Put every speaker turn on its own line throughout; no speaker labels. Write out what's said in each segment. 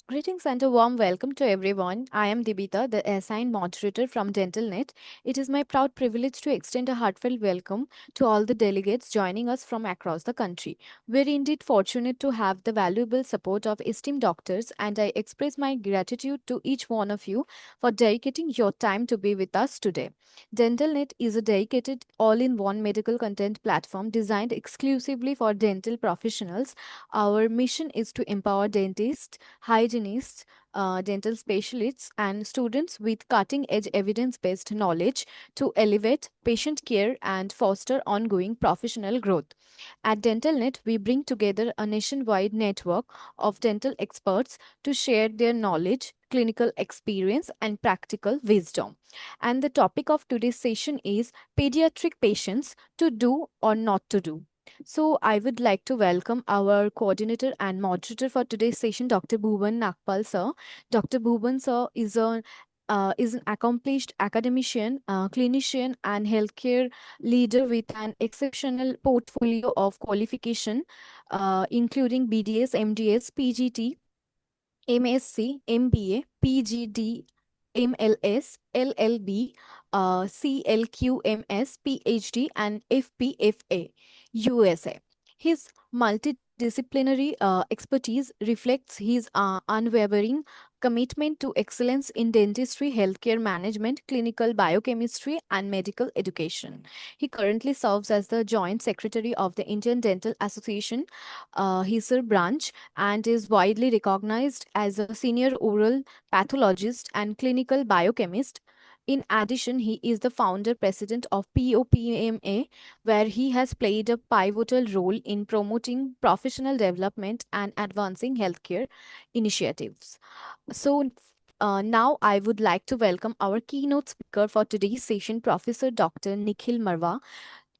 Greetings and a warm welcome to everyone. I am Dibita, the assigned moderator from DentalNet. It is my proud privilege to extend a heartfelt welcome to all the delegates joining us from across the country. We're indeed fortunate to have the valuable support of esteemed doctors, and I express my gratitude to each one of you for dedicating your time to be with us today. DentalNet is a dedicated all in one medical content platform designed exclusively for dental professionals. Our mission is to empower dentists, hygienists, dental specialists, and students with cutting edge evidence based knowledge to elevate patient care and foster ongoing professional growth. At DentalNet, we bring together a nationwide network of dental experts to share their knowledge, clinical experience, and practical wisdom. And the topic of today's session is pediatric patients to do or not to do. So, I would like to welcome our coordinator and moderator for today's session, Dr. Bhuvan Nagpal sir. Dr. Bhuvan sir is an accomplished academician, clinician, and healthcare leader with an exceptional portfolio of qualification, including BDS, MDS, PGT, MSc, MBA, PGD, MLS, LLB, CLQMS, PhD, and FPFA, USA. His multidisciplinary expertise reflects his unwavering commitment to excellence in dentistry, healthcare management, clinical biochemistry, and medical education. He currently serves as the Joint Secretary of the Indian Dental Association, HISR branch, and is widely recognized as a senior oral pathologist and clinical biochemist. In addition, he is the founder president of POPMA, where he has played a pivotal role in promoting professional development and advancing healthcare initiatives. So, now I would like to welcome our keynote speaker for today's session, Professor Dr. Nikhil Marwa.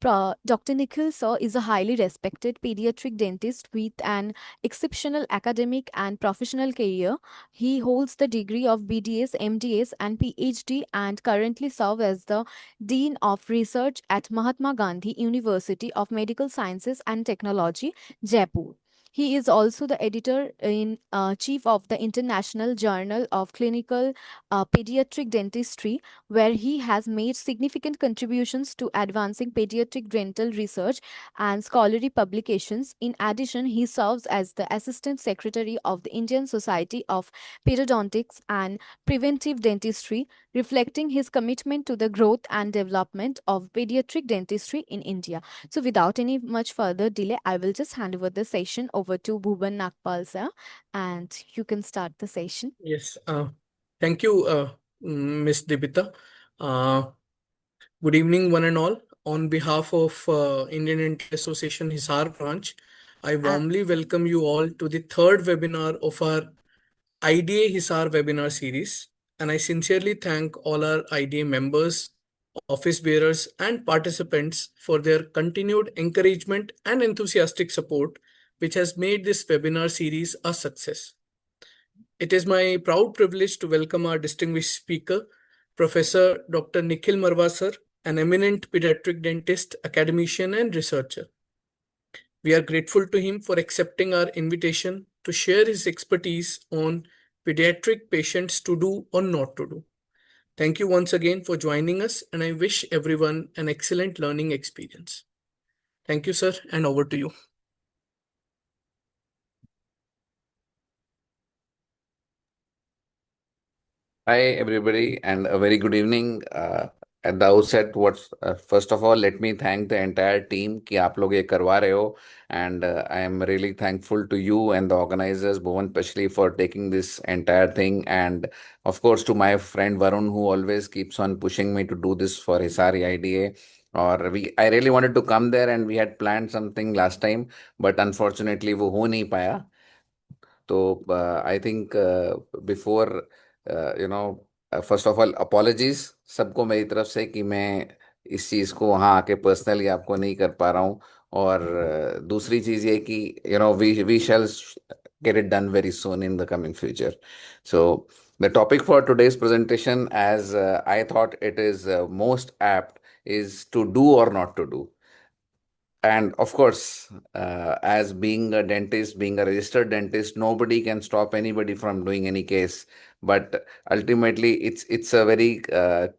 Dr. Nikhil Sir is a highly respected pediatric dentist with an exceptional academic and professional career. He holds the degree of BDS, MDS, and PhD and currently serves as the Dean of Research at Mahatma Gandhi University of Medical Sciences and Technology, Jaipur. He is also the editor in chief of the International Journal of Clinical Pediatric Dentistry, where he has made significant contributions to advancing pediatric dental research and scholarly publications. In addition, he serves as the Assistant Secretary of the Indian Society of Periodontics and Preventive Dentistry, reflecting his commitment to the growth and development of pediatric dentistry in India. So, without any much further delay, I will just hand over the session over to Bhuban Nagpal sir, and you can start the session.
Yes, thank you, Miss Dibita. Uh, Good evening, one and all. On behalf of Indian Dental Association Hisar branch, I
And
warmly welcome you all to the third webinar of our IDA Hisar webinar series. And I sincerely thank all our IDA members, office bearers, and participants for their continued encouragement and enthusiastic support, which has made this webinar series a success. It is my proud privilege to welcome our distinguished speaker, Professor Dr. Nikhil Marwa sir, an eminent pediatric dentist, academician, and researcher. We are grateful to him for accepting our invitation to share his expertise on pediatric patients to do or not to do. Thank you once again for joining us, and I wish everyone an excellent learning experience. Thank you, sir, and over to you.
Hi, everybody, and a very good evening. At the outset, first of all, let me thank the entire team कि आप लोग ये करवा रहे हो, and I am really thankful to you and the organizers, Bhuvan, especially for taking this entire thing, and of course to my friend Varun, who always keeps on pushing me to do this for Hisari IDA. I really wanted to come there, and we had planned something last time, but unfortunately वो हो नहीं पाया. तो I think before no first of all apologies सबको मेरी तरफ से कि मैं इस चीज़ को वहाँ आके पर्सनली आपको नहीं कर पा रहा हूँ. और दूसरी चीज़ ये कि we shall get it done very soon in the coming future. So the topic for today's presentation, as I thought it is most apt, is to do or not to do. And of course, as being a dentist, being a registered dentist, nobody can stop anybody from doing any case. But ultimately, it's a very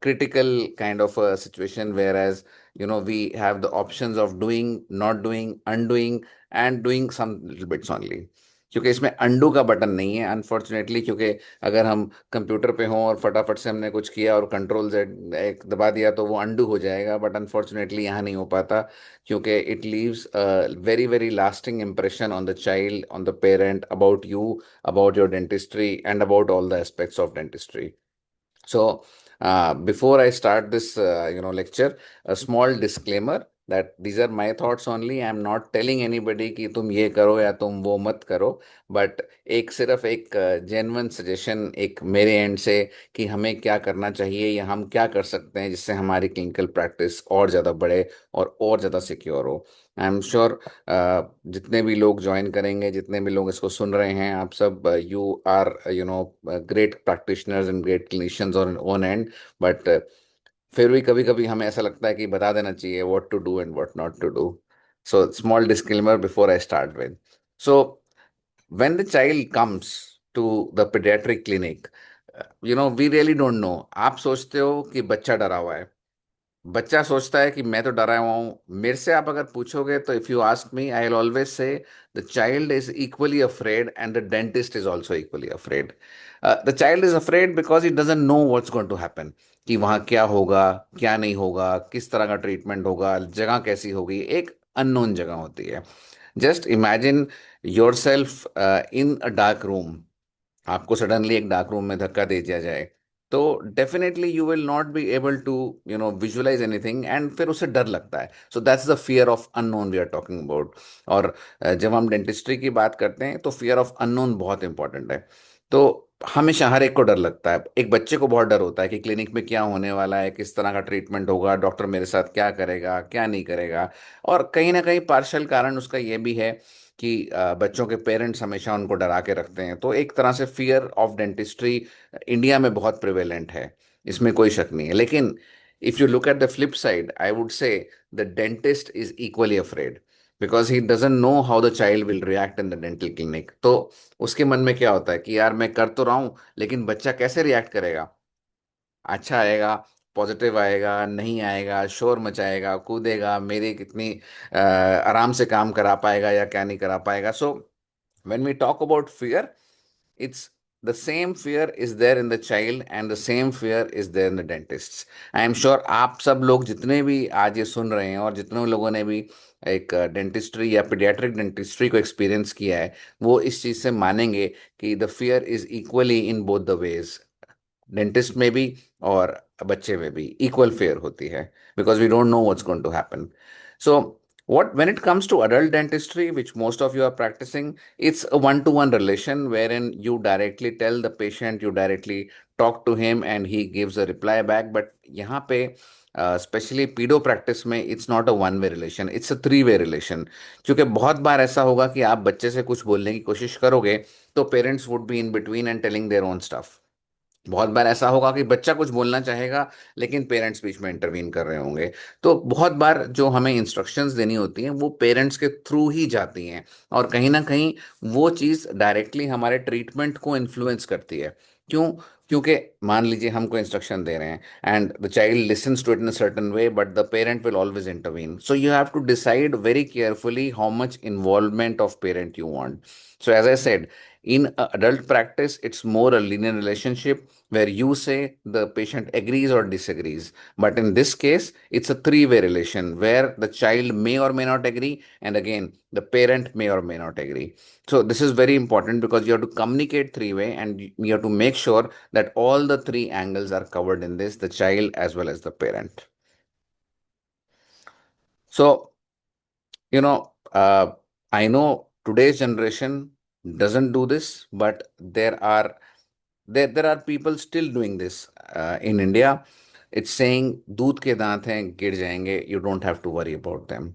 critical kind of a situation, whereas we have the options of doing, not doing, undoing, and doing some little bits only. क्योंकि इसमें undo का button नहीं है unfortunately, क्योंकि अगर हम computer पे हों और फटाफट से हमने कुछ किया और कंट्रोल Z एक दबा दिया तो वो अंडू हो जाएगा, बट अनफॉर्चुनेटली यहाँ नहीं हो पाता, क्योंकि it leaves a very very lasting impression on the child, on the parent, about you, about your dentistry, and about all the aspects of dentistry. So, before I start this, lecture, a small disclaimer that these are my thoughts only. I am not telling anybody कि तुम ये करो या तुम वो मत करो, but एक सिर्फ एक genuine suggestion एक मेरे end से कि हमें क्या करना चाहिए या हम क्या कर सकते हैं जिससे हमारी clinical practice और ज़्यादा बढ़े और ज़्यादा secure हो. आई एम श्योर जितने भी लोग ज्वाइन करेंगे, जितने भी लोग इसको सुन रहे हैं, आप सब you are great practitioners and great clinicians on own end, but फिर भी कभी कभी हमें ऐसा लगता है कि बता देना चाहिए what to do and what not to do. So small disclaimer before I start with. So when the child comes to the pediatric clinic, we really don't know. आप सोचते हो कि बच्चा डरा हुआ है, बच्चा सोचता है कि मैं तो डरा हुआ हूँ. मेरे से आप अगर पूछोगे तो if you ask me, I will always say the child is equally afraid and the dentist is also equally afraid. The child is afraid because he doesn't know what's going to happen, कि वहाँ क्या होगा, क्या नहीं होगा, किस तरह का ट्रीटमेंट होगा, जगह कैसी होगी, एक अननोन जगह होती है. Just imagine yourself in a dark room. आपको सडनली एक डार्क रूम में धक्का दे दिया जाए तो definitely you will not be able to visualise anything, and फिर उसे डर लगता है. So that's the fear of unknown we are talking about. और जब हम डेंटिस्ट्री की बात करते हैं तो फियर ऑफ अननोन बहुत इंपॉर्टेंट है. तो हमेशा हर एक को डर लगता है. एक बच्चे को बहुत डर होता है कि क्लिनिक में क्या होने वाला है, किस तरह का ट्रीटमेंट होगा, डॉक्टर मेरे साथ क्या करेगा, क्या नहीं करेगा. और कहीं ना कहीं पार्शियल कारण उसका ये भी है कि बच्चों के पेरेंट्स हमेशा उनको डरा के रखते हैं. तो एक तरह से फियर ऑफ डेंटिस्ट्री इंडिया में बहुत प्रिवेलेंट है, इसमें कोई शक नहीं है. लेकिन if you look at the flip side, I would से the dentist is equally afraid because he doesn't know how the child will react in the dental clinic. तो उसके मन में क्या होता है कि यार मैं कर तो रहा हूँ, लेकिन बच्चा कैसे रिएक्ट करेगा, अच्छा आएगा, पॉजिटिव आएगा, नहीं आएगा, शोर मचाएगा, कूदेगा, मेरी कितनी आराम से काम करा पाएगा या क्या नहीं करा पाएगा. सो when we talk about fear, it's the same fear is there in the child and the same fear is there in the dentists. I am sure आप सब लोग जितने भी आज ये सुन रहे हैं और जितने लोगों ने भी एक डेंटिस्ट्री या पीडियाट्रिक डेंटिस्ट्री को एक्सपीरियंस किया है, वो इस चीज़ से मानेंगे कि the fear is equally in both the ways. Dentist में भी और बच्चे में भी इक्वल फेयर होती है because we don't know what's going to happen. So what when it comes to adult dentistry, which most of you are practicing, it's a one to one relation wherein you directly tell the patient, you directly talk to him and he gives a reply back. But यहाँ पे specially पीडो practice में it's not a one way relation, it's a three way relation. क्योंकि बहुत बार ऐसा होगा कि आप बच्चे से कुछ बोलने की कोशिश करोगे तो parents would be in between and telling their own stuff. बहुत बार ऐसा होगा कि बच्चा कुछ बोलना चाहेगा लेकिन पेरेंट्स बीच में इंटरवीन कर रहे होंगे. तो बहुत बार जो हमें इंस्ट्रक्शंस देनी होती हैं वो पेरेंट्स के थ्रू ही जाती हैं, और कहीं ना कहीं वो चीज़ डायरेक्टली हमारे ट्रीटमेंट को इन्फ्लुएंस करती है. क्यों? क्योंकि मान लीजिए हम कोई इंस्ट्रक्शन दे रहे हैं and the child listens to it in a certain way, but the parent will always intervene. So you have to decide very carefully how much involvement of parent you want. So as I said, in adult practice, it's more a linear relationship where you say the patient agrees or disagrees. But in this case, it's a three-way relation where the child may or may not agree, and again, the parent may or may not agree. So this is very important because you have to communicate three-way, and you have to make sure that all the three angles are covered in this, the child as well as the parent. So, you know, I know today's generation doesn't do this, but there are people still doing this in India. It's saying दूध के दांत हैं गिर जाएंगे. You don't have to worry about them.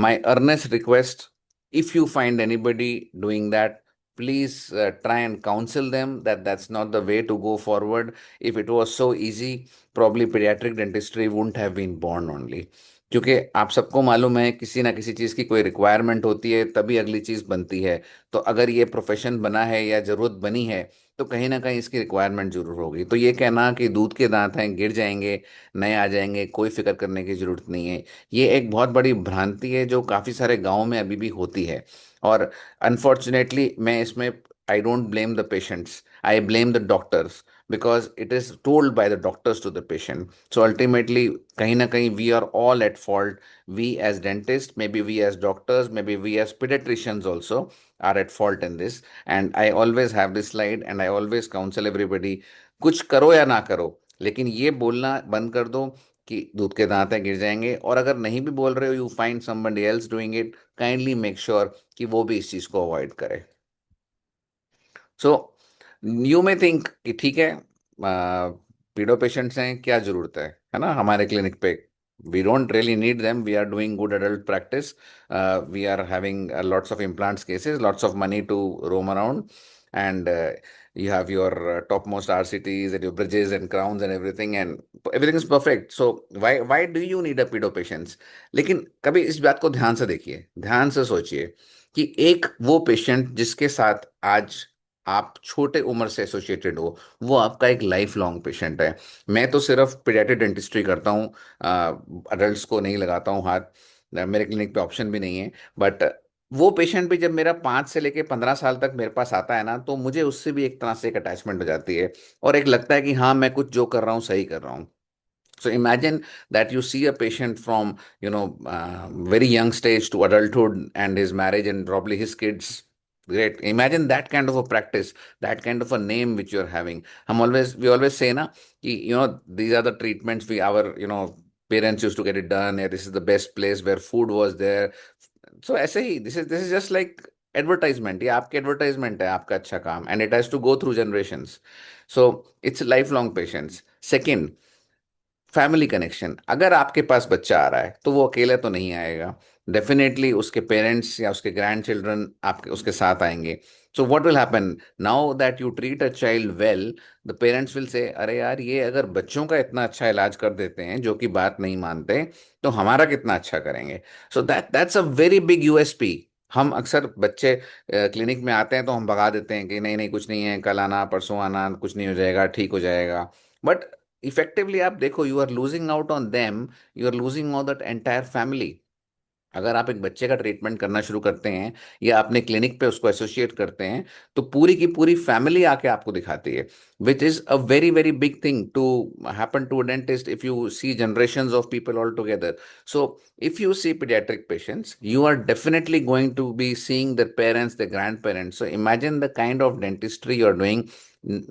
My earnest request, if you find anybody doing that, please try and counsel them that that's not the way to go forward. If it was so easy, probably pediatric dentistry wouldn't have been born only. क्योंकि आप सबको मालूम है किसी ना किसी चीज़ की कोई रिक्वायरमेंट होती है तभी अगली चीज़ बनती है। तो अगर ये प्रोफेशन बना है या ज़रूरत बनी है तो कहीं ना कहीं इसकी रिक्वायरमेंट जरूर होगी। तो ये कहना कि दूध के दांत हैं गिर जाएंगे नए आ जाएंगे कोई फिक्र करने की ज़रूरत नहीं है, ये एक बहुत बड़ी भ्रांति है जो काफ़ी सारे गाँव में अभी भी होती है। और अनफॉर्चुनेटली मैं इसमें I don't blame the patients, I blame the doctors, because it is told by the doctors to the patient. So ultimately, kahin na kahin, we are all at fault. We as dentists, maybe we as doctors, maybe we as pediatricians also are at fault in this. And I always have this slide and I always counsel everybody, कुछ करो या ना करो, लेकिन ये बोलना बंद कर दो कि दूध के दांत हैं गिर जाएंगे। और अगर नहीं भी बोल रहे हो, you find somebody else doing it, kindly make sure कि वो भी इस चीज़ को अवॉइड करे। सो यू मे थिंक कि ठीक है, पीडो पेशेंट्स हैं, क्या जरूरत है ना हमारे क्लिनिक पे। We don't really need them, we are doing good adult practice, we are having lots of implants cases, lots of money to roam around, and you have your topmost RCTs and your bridges and crowns and everything is perfect. So why do you need a pedo patients? लेकिन कभी इस बात को ध्यान से देखिए, ध्यान से सोचिए कि एक वो पेशेंट जिसके साथ आज आप छोटे उम्र से एसोसिएटेड हो, वो आपका एक लाइफ लॉन्ग पेशेंट है। मैं तो सिर्फ पीडियाट्रिक डेंटिस्ट्री करता हूँ, अडल्ट्स को नहीं लगाता हूँ हाथ, मेरे क्लिनिक पे ऑप्शन भी नहीं है। बट वो पेशेंट भी जब मेरा 5 से लेके 15 साल तक मेरे पास आता है ना, तो मुझे उससे भी एक तरह से एक अटैचमेंट हो जाती है और एक लगता है कि हाँ मैं कुछ जो कर रहा हूँ सही कर रहा हूँ। So imagine that you see a patient from, very young stage to adulthood and his marriage and probably his kids. Great. Imagine that kind of a practice, that kind of a name which you're having. We always say na, these are the treatments parents used to get it done. Yeah, this is the best place where food was there. So ऐसे ही this is just like advertisement. ये आपकी advertisement है आपका अच्छा काम, and it has to go through generations. So it's lifelong patience. Second, family connection. अगर आपके पास बच्चा आ रहा है तो वो अकेले तो नहीं आएगा, डेफिनेटली उसके पेरेंट्स या उसके ग्रैंड चिल्ड्रन आपके उसके साथ आएंगे। So what will happen now that you treat a child well, the parents will say अरे यार ये अगर बच्चों का इतना अच्छा इलाज कर देते हैं जो कि बात नहीं मानते, तो हमारा कितना अच्छा करेंगे। सो that's a very big USP. हम अक्सर बच्चे क्लिनिक में आते हैं तो हम भगा देते हैं कि नहीं नहीं कुछ नहीं है, कल आना परसों आना, कुछ नहीं हो जाएगा, ठीक हो जाएगा। बट इफेक्टिवली आप देखो, you are losing out on them, you are losing out that entire family. अगर आप एक बच्चे का ट्रीटमेंट करना शुरू करते हैं या अपने क्लिनिक पे उसको एसोसिएट करते हैं, तो पूरी की पूरी फैमिली आके आपको दिखाती है, which is a very very big thing to happen to a dentist if you see generations of people all together. So if you see pediatric patients, you are definitely going to be seeing their parents, their grandparents. So imagine the kind of dentistry you're doing.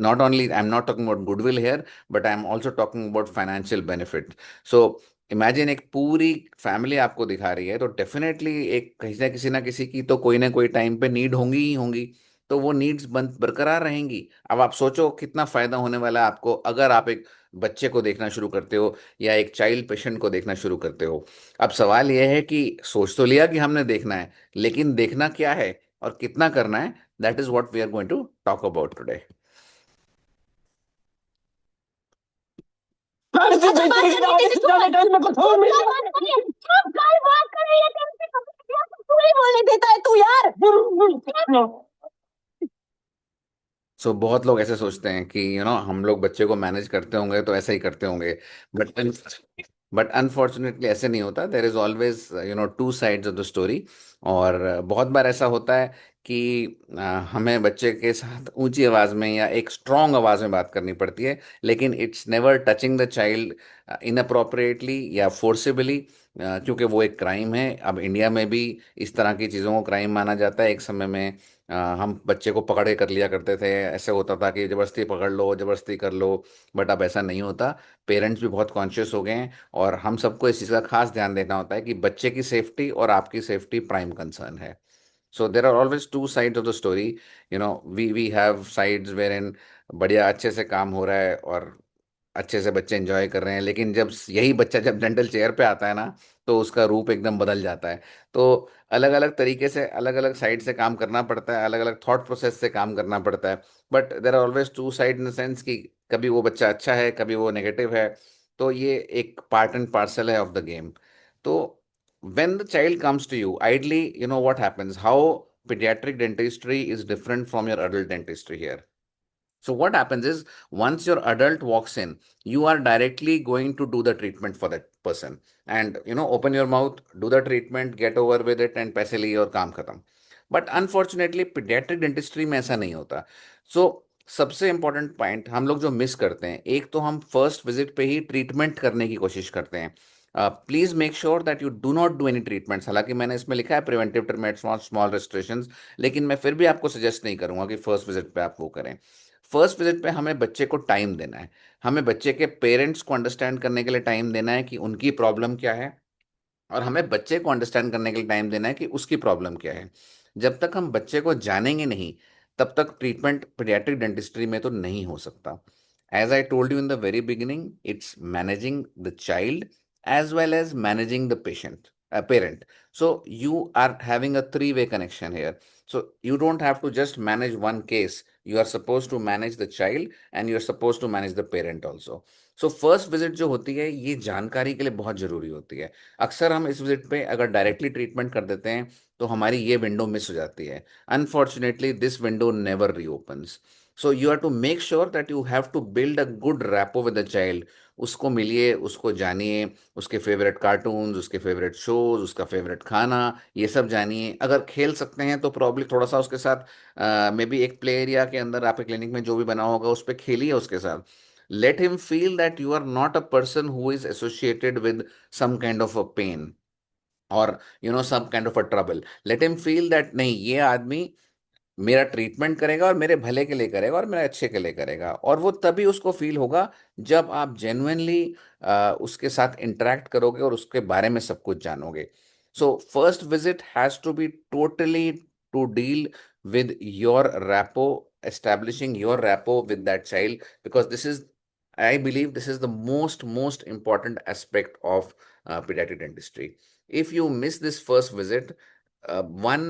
Not only, I'm not talking about goodwill here, but I'm also talking about financial benefit. So imagine एक पूरी family आपको दिखा रही है, तो definitely एक किसी ना किसी की तो कोई ना कोई टाइम पे नीड होंगी ही होंगी। तो वो नीड्स बरकरार रहेंगी। अब आप सोचो कितना फायदा होने वाला है आपको अगर आप एक बच्चे को देखना शुरू करते हो या एक चाइल्ड पेशेंट को देखना शुरू करते हो। अब सवाल यह है कि सोच तो लिया कि हमने देखना है, लेकिन देखना क्या है और कितना करना है, that is what we are going to talk about today. So बहुत लोग ऐसे सोचते हैं कि हम लोग बच्चे को मैनेज करते होंगे तो ऐसे ही करते होंगे। बट बट अनफॉर्चुनेटली ऐसे नहीं होता। There is always two sides of the story. और बहुत बार ऐसा होता है कि हमें बच्चे के साथ ऊंची आवाज़ में या एक स्ट्रॉन्ग आवाज़ में बात करनी पड़ती है, लेकिन it's never touching the child inappropriately या फोर्सिबली, क्योंकि वो एक क्राइम है। अब इंडिया में भी इस तरह की चीज़ों को क्राइम माना जाता है। एक समय में हम बच्चे को पकड़ के कर लिया करते थे, ऐसे होता था कि ज़बरदस्ती पकड़ लो, ज़बरदस्ती कर लो। बट अब ऐसा नहीं होता। पेरेंट्स भी बहुत कॉन्शियस हो गए हैं और हम सबको इस चीज़ का खास ध्यान देना होता है कि बच्चे की सेफ्टी और आपकी सेफ्टी प्राइम कंसर्न है। So there are always two sides of the story. We have sides where in बढ़िया अच्छे से काम हो रहा है और अच्छे से बच्चे एंजॉय कर रहे हैं, लेकिन जब यही बच्चा जब डेंटल चेयर पे आता है ना, तो उसका रूप एकदम बदल जाता है। तो अलग अलग तरीके से अलग अलग साइड से काम करना पड़ता है, अलग अलग थॉट प्रोसेस से काम करना पड़ता है। But there are always two side in the sense कि कभी वो बच्चा अच्छा है, कभी वो नेगेटिव है। तो ये एक पार्ट एंड पार्सल है of the game. So when the child comes to you, ideally, you know what happens, how pediatric dentistry is different from your adult dentistry here. So what happens is once your adult walks in, you are directly going to do the treatment for that person. And you know, open your mouth, do the treatment, get over with it, and पैसे लिए और काम खत्म. But unfortunately, pediatric dentistry में ऐसा नहीं होता. So सबसे इम्पोर्टेंट पॉइंट हम लोग जो मिस करते हैं, एक तो हम फर्स्ट विजिट पे ही ट्रीटमेंट करने की कोशिश करते हैं. Please make sure that you do not do any treatments. हालांकि मैंने इसमें लिखा है preventive treatment, small small restrictions, लेकिन मैं फिर भी आपको सजेस्ट नहीं करूंगा कि फर्स्ट विजिट पे आप वो करें. फर्स्ट विजिट पे हमें बच्चे को टाइम देना है. हमें बच्चे के पेरेंट्स को अंडरस्टैंड करने के लिए टाइम देना है कि उनकी प्रॉब्लम क्या है, और हमें बच्चे को अंडरस्टैंड करने के लिए टाइम देना है कि उसकी प्रॉब्लम क्या है. जब तक हम बच्चे को जानेंगे नहीं, तब तक ट्रीटमेंट पीडियाट्रिक डेंटिस्ट्री में तो नहीं हो सकता. As I told you in the very beginning, it's managing the child as well as managing the parent. So you are having a three-way connection here. So you don't have to just manage one case. You are supposed to manage the child and you are supposed to manage the parent also. So first visit जो होती है, ये जानकारी के लिए बहुत ज़रूरी होती है. अक्सर हम इस विजिट पे अगर डायरेक्टली ट्रीटमेंट कर देते हैं तो हमारी ये विंडो मिस हो जाती है. Unfortunately this window never reopens. So you have to make sure that you have to build a good rapport with the child. उसको मिलिए, उसको जानिए, उसके फेवरेट कार्टून्स, उसके फेवरेट शोज, उसका फेवरेट खाना, ये सब जानिए. अगर खेल सकते हैं तो प्रॉब्ली थोड़ा सा उसके साथ मे बी एक प्ले एरिया के अंदर आपके क्लिनिक में जो भी बना होगा उस पर खेलिए उसके साथ. Let him feel that you are not a person who is associated with some kind of a pain or some kind of a trouble. Let him feel that नहीं, ये आदमी मेरा ट्रीटमेंट करेगा और मेरे भले के लिए करेगा और मेरे अच्छे के लिए करेगा. और वो तभी उसको फील होगा जब आप जेन्युइनली उसके साथ इंटरेक्ट करोगे और उसके बारे में सब कुछ जानोगे. So first visit has to be totally to deal with your rapport, establishing your rapport with that child, because this is, I believe, this is the most important aspect of pediatric dentistry. If you miss this first visit, one,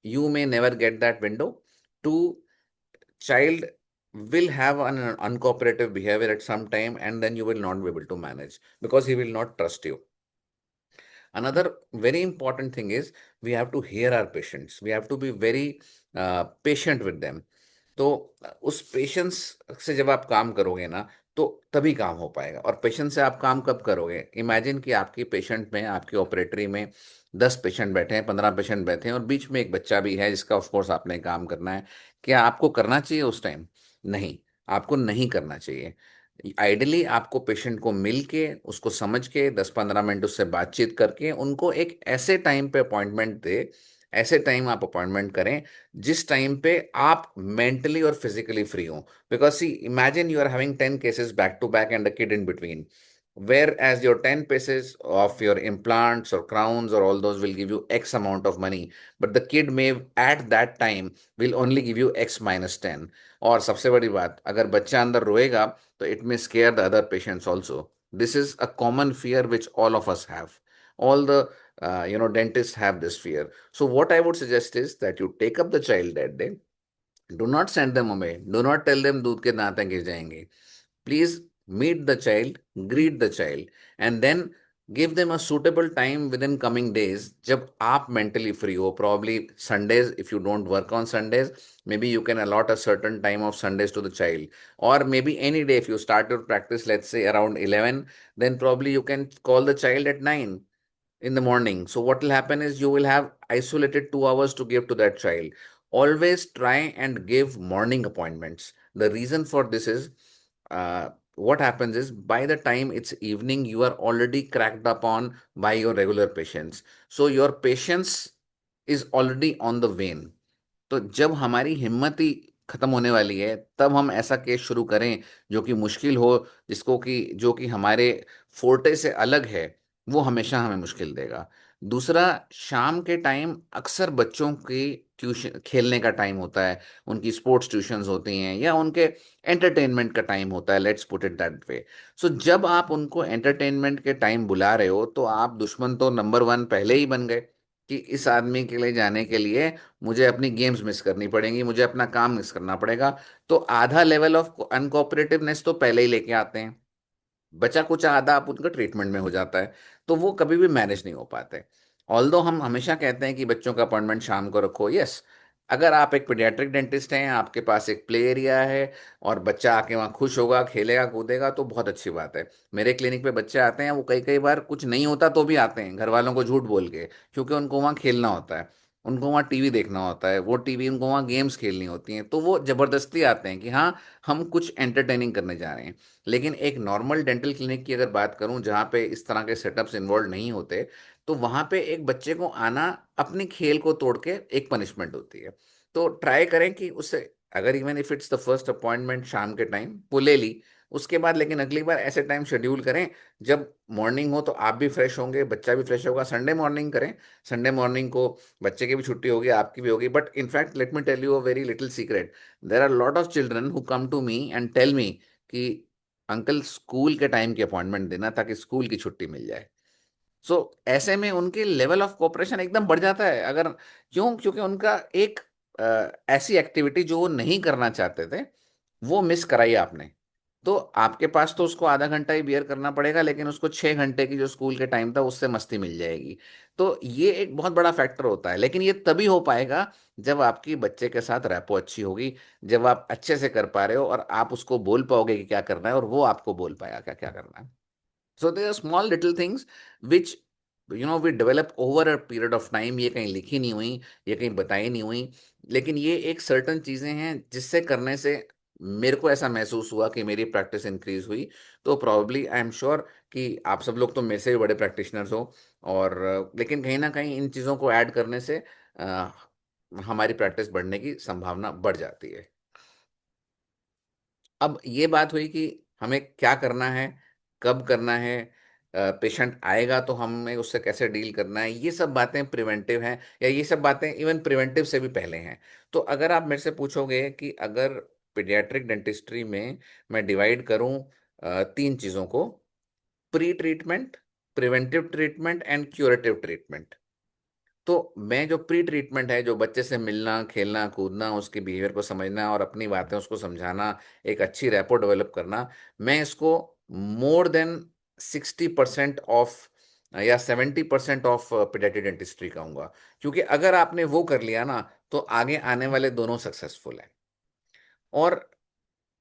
you may never get that window. Two, child will have an uncooperative behavior at some time, and then you will not be able to manage because he will not trust you. Another very important thing is we have to hear our patients. We have to be very patient with them. तो उस patience से जब आप काम करोगे ना, तो तभी काम हो पाएगा. और पेशेंस से आप काम कब करोगे? इमेजिन कि आपकी पेशेंट में, आपकी ऑपरेटरी में 10 पेशेंट बैठे हैं, 15 पेशेंट बैठे हैं और बीच में एक बच्चा भी है जिसका ऑफकोर्स आपने काम करना है. क्या आपको करना चाहिए उस टाइम? नहीं, आपको नहीं करना चाहिए. आइडियली आपको पेशेंट को मिल के, उसको समझ के, 10-15 मिनट उससे बातचीत करके उनको एक ऐसे टाइम पे अपॉइंटमेंट दे, ऐसे टाइम आप अपॉइंटमेंट करें जिस टाइम पे आप मेंटली और फिजिकली फ्री हो. Because see, imagine you are having 10 cases back to back and a kid in between, whereas your 10 pieces of your implants or crowns or all those will give you X amount of money, but the kid may at that time will only give you X minus 10. और सबसे बड़ी बात, अगर बच्चा अंदर रोएगा तो it may scare the other patients also. This is a common fear which all of us have. All the dentists have this fear. So what I would suggest is that you take up the child that day. Do not send them away. Do not tell them दूध के दांत गिर जाएंगे. Please meet the child, greet the child, and then give them a suitable time within coming days जब आप mentally free हो. Probably Sundays, if you don't work on Sundays, maybe you can allot a certain time of Sundays to the child. Or maybe any day, if you start your practice, let's say around 11, then probably you can call the child at 9 in the morning. So what will happen is you will have isolated 2 hours to give to that child. Always try and give morning appointments. The reason for this is what happens is by the time it's evening, you are already cracked up on by your regular patients. So your patience is already on the wane. तो जब हमारी हिम्मत ही खत्म होने वाली है, तब हम ऐसा केस शुरू करें जो कि मुश्किल हो, जो कि हमारे फोर्टे से अलग है, वो हमेशा हमें मुश्किल देगा. दूसरा, शाम के टाइम अक्सर बच्चों की ट्यूशन, खेलने का टाइम होता है, उनकी स्पोर्ट्स ट्यूशंस होती हैं या उनके एंटरटेनमेंट का टाइम होता है. Let's put it that way. So जब आप उनको एंटरटेनमेंट के टाइम बुला रहे हो, तो आप दुश्मन तो नंबर 1 पहले ही बन गए कि इस आदमी के लिए जाने के लिए मुझे अपनी गेम्स मिस करनी पड़ेंगी, मुझे अपना काम मिस करना पड़ेगा. तो आधा लेवल ऑफ अनकोऑपरेटिवनेस तो पहले ही लेके आते हैं. बचा कुछ आधा आप उनका ट्रीटमेंट में हो जाता है, तो वो कभी भी मैनेज नहीं हो पाते। ऑल्दो हम हमेशा कहते हैं कि बच्चों का अपॉइंटमेंट शाम को रखो, यस, अगर आप एक पीडियाट्रिक डेंटिस्ट हैं, आपके पास एक प्ले एरिया है और बच्चा आके वहाँ खुश होगा, खेलेगा कूदेगा, तो बहुत अच्छी बात है। मेरे क्लिनिक पे बच्चे आते हैं, वो कई कई बार कुछ नहीं होता तो भी आते हैं घर वालों को झूठ बोल के, क्योंकि उनको वहाँ खेलना होता है, उनको वहाँ टीवी देखना होता है, वो टीवी उनको वहाँ गेम्स खेलनी होती हैं, तो वो ज़बरदस्ती आते हैं कि हाँ, हम कुछ एंटरटेनिंग करने जा रहे हैं। लेकिन एक नॉर्मल डेंटल क्लिनिक की अगर बात करूं, जहाँ पे इस तरह के सेटअप्स इन्वॉल्व नहीं होते, तो वहाँ पे एक बच्चे को आना अपनी खेल को तोड़ के एक पनिशमेंट होती है। तो ट्राई करें कि उससे, अगर even if it's the first appointment शाम के टाइम वो ले ली, उसके बाद लेकिन अगली बार ऐसे टाइम शेड्यूल करें जब मॉर्निंग हो, तो आप भी फ्रेश होंगे, बच्चा भी फ्रेश होगा। संडे मॉर्निंग करें, संडे मॉर्निंग को बच्चे की भी छुट्टी होगी, आपकी भी होगी। But in fact let me tell you a very little secret, there are lot of children who come to me and tell me कि अंकल स्कूल के टाइम की अपॉइंटमेंट देना ताकि स्कूल की छुट्टी मिल जाए। सो ऐसे में उनके लेवल ऑफ कोऑपरेशन एकदम बढ़ जाता है। अगर क्यों? क्योंकि उनका एक ऐसी एक्टिविटी जो वो नहीं करना चाहते थे, वो मिस कराई आपने। तो आपके पास तो उसको आधा घंटा ही बियर करना पड़ेगा, लेकिन उसको 6 घंटे की जो स्कूल के टाइम था उससे मस्ती मिल जाएगी। तो ये एक बहुत बड़ा फैक्टर होता है, लेकिन ये तभी हो पाएगा जब आपकी बच्चे के साथ रैपो अच्छी होगी, जब आप अच्छे से कर पा रहे हो और आप उसको बोल पाओगे कि क्या करना है और वो आपको बोल पाएगा क्या क्या करना है। So there are small little things which we develop over a period of time। ये कहीं लिखी नहीं हुई, ये कहीं बताई नहीं हुई, लेकिन ये एक सर्टन चीजें हैं जिससे करने से मेरे को ऐसा महसूस हुआ कि मेरी प्रैक्टिस इंक्रीज हुई। तो प्रॉब्ली आई एम श्योर कि आप सब लोग तो मेरे से भी बड़े प्रैक्टिशनर्स हो, और लेकिन कहीं ना कहीं इन चीज़ों को ऐड करने से हमारी प्रैक्टिस बढ़ने की संभावना बढ़ जाती है। अब ये बात हुई कि हमें क्या करना है, कब करना है, पेशेंट आएगा तो हमें उससे कैसे डील करना है, ये सब बातें प्रिवेंटिव हैं, या ये सब बातें इवन प्रिवेंटिव से भी पहले हैं। तो अगर आप मेरे से पूछोगे कि अगर पीडियाट्रिक डेंटिस्ट्री में मैं डिवाइड करूं 3 चीज़ों को, pre treatment, preventive treatment and curative treatment, तो मैं जो प्री ट्रीटमेंट है, जो बच्चे से मिलना, खेलना, कूदना, उसके बिहेवियर को समझना और अपनी बातें उसको समझाना, एक अच्छी रैपो डेवलप करना, मैं इसको मोर देन 60% ऑफ या 70% ऑफ पीडियाट्रिक डेंटिस्ट्री कहूँगा। क्योंकि अगर आपने वो कर लिया ना, तो आगे आने वाले दोनों सक्सेसफुल हैं, और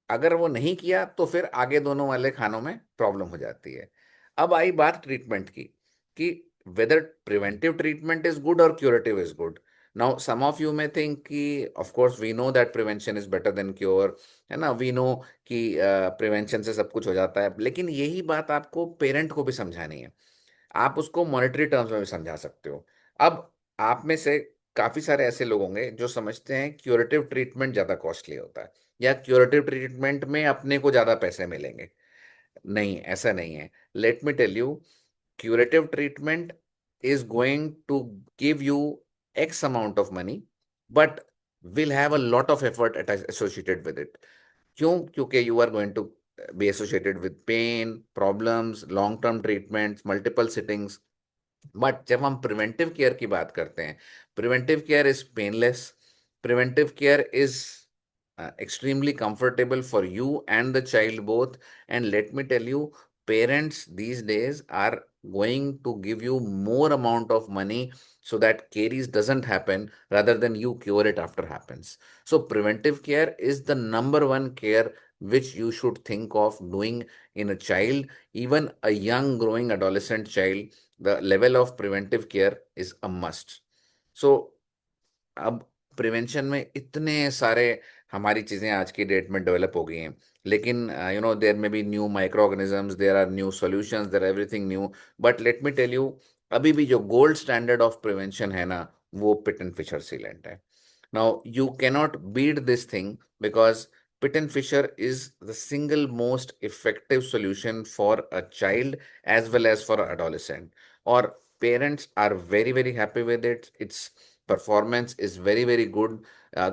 अगर वो नहीं किया तो फिर आगे दोनों वाले खानों में प्रॉब्लम हो जाती है। अब आई बात ट्रीटमेंट की, कि whether preventive treatment is good और curative is good. Now some of you may think कि of course we know that prevention is better than cure, है ना, वी नो कि प्रिवेंशन से सब कुछ हो जाता है, लेकिन यही बात आपको पेरेंट को भी समझानी है। आप उसको मॉनेटरी टर्म्स में भी समझा सकते हो। अब आप में से काफी सारे ऐसे लोग होंगे जो समझते हैं क्यूरेटिव ट्रीटमेंट ज्यादा कॉस्टली होता है, या क्यूरेटिव ट्रीटमेंट में अपने को ज्यादा पैसे मिलेंगे। नहीं, ऐसा नहीं है। Let me tell you, curative treatment is going to give you X amount of money, but will have a lot of effort associated with it. क्यों? क्योंकि you are going to be associated with pain, problems, long-term treatments, multiple sittings। But जब हम preventive care की बात करते हैं, preventive care is painless, preventive care is extremely comfortable for you and the child both। And let me tell you, parents these days are going to give you more amount of money so that caries doesn't happen, rather than you cure it after happens। So preventive care is the number one care which you should think of doing in a child, even a young growing adolescent child। the level of preventive care is a must। So अब prevention में इतने सारे हमारी चीज़ें आज की date में develop हो गई हैं, लेकिन there may be new micro organisms, there are new solutions, there everything new. But let me tell you, अभी भी जो गोल्ड स्टैंडर्ड ऑफ प्रिवेंशन है ना, वो पिट एंड फिशर सीलेंट है। Now you cannot beat this thing, because pit and fissure is the single most effective solution for a child as well as for an adolescent, or parents are very very happy with it। Its performance is very very good.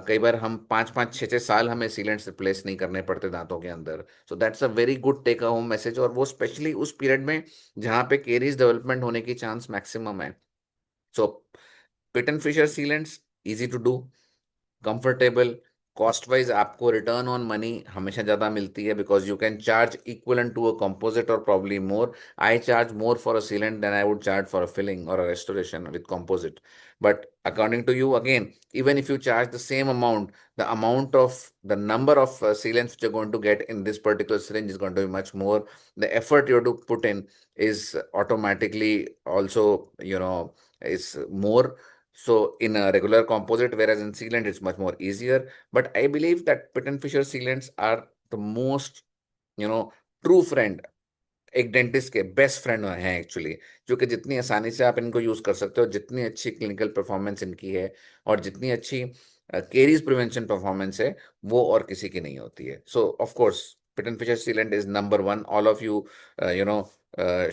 कई बार हम 5-5 6-6 साल हमें sealants replace नहीं करने पड़ते दांतों के अंदर। So that's a very good take home message, और वो स्पेशली उस पीरियड में जहाँ पे केरीज डेवलपमेंट होने की चांस मैक्सिमम है। So pit and fissure sealants easy to do, comfortable, cost wise आपको रिटर्न ऑन मनी हमेशा ज़्यादा मिलती है, because you can charge equivalent to a composite और probably more. I charge more for a sealant than I would charge for a filling or a restoration with composite. But according to you, again, even if you charge the same amount, the number of sealants which you're going to get in this particular syringe is going to be much more. The effort you have to put in is automatically also, is more. So in a regular composite, whereas in sealant, it's much more easier. But I believe that Pitt and Fisher sealants are the most, true friend, एक dentist के best friend हैं actually, जो कि जितनी आसानी से आप इनको यूज कर सकते हो, जितनी अच्छी क्लिनिकल परफॉर्मेंस इनकी है और जितनी अच्छी केरीज प्रिवेंशन परफॉर्मेंस है, वो और किसी की नहीं होती है. So of course pit and fissure sealant is number one. All of you you know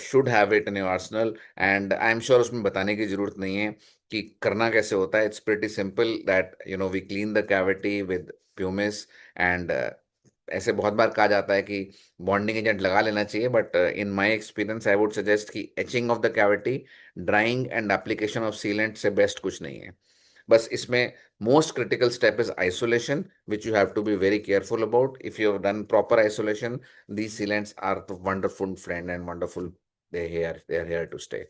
should have it in your arsenal, and I am sure उसमें बताने की जरूरत नहीं है कि करना कैसे होता है. It's pretty simple that we clean the cavity with pumice, and ऐसे बहुत बार कहा जाता है कि बॉन्डिंग एजेंट लगा लेना चाहिए, but in my experience I would suggest कि etching of the cavity, drying and application of sealant से बेस्ट कुछ नहीं है. बस इसमें most critical step is isolation, which you have to be very careful about. If you have done proper isolation, these sealants are the wonderful friend and wonderful. They are here to stay.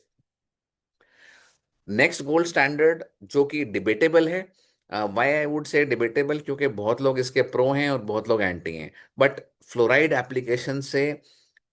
Next gold standard जो कि debatable है. Why I would say debatable, क्योंकि बहुत लोग इसके pro हैं और बहुत लोग एंटी हैं, बट फ्लोराइड एप्लीकेशन से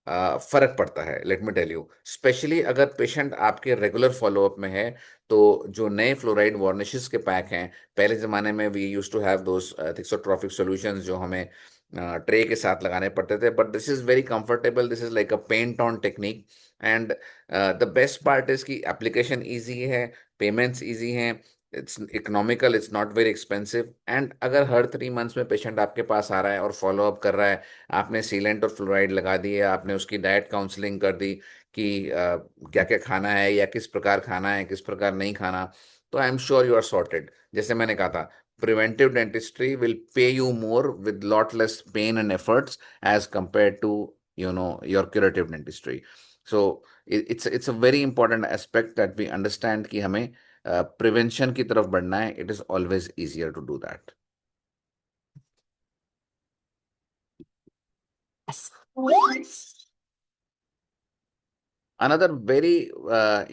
फर्क पड़ता है. Let me tell you, specially अगर पेशेंट आपके रेगुलर फॉलोअप में है, तो जो नए फ्लोराइड वार्निशेस के पैक हैं, पहले ज़माने में we use to have those thixotropic solutions जो हमें ट्रे के साथ लगाने पड़ते थे, but this is very comfortable. This is like a paint on technique, and the best part is कि एप्लीकेशन ईजी है, पेमेंट्स ईजी हैं, it's economical, it's not very expensive. And अगर हर 3 मंथ्स में पेशेंट आपके पास आ रहा है और फॉलोअप कर रहा है, आपने सीलेंट और फ्लोराइड लगा दी है, आपने उसकी डाइट काउंसलिंग कर दी कि क्या क्या खाना है या किस प्रकार खाना है, किस प्रकार नहीं खाना, तो I am sure you are sorted. जैसे मैंने कहा था, preventive dentistry will pay you more with lot less pain and efforts as compared to your curative dentistry. So it's a very important aspect that we understand कि हमें prevention की तरफ बढ़ना है. It is always easier to do that. Another very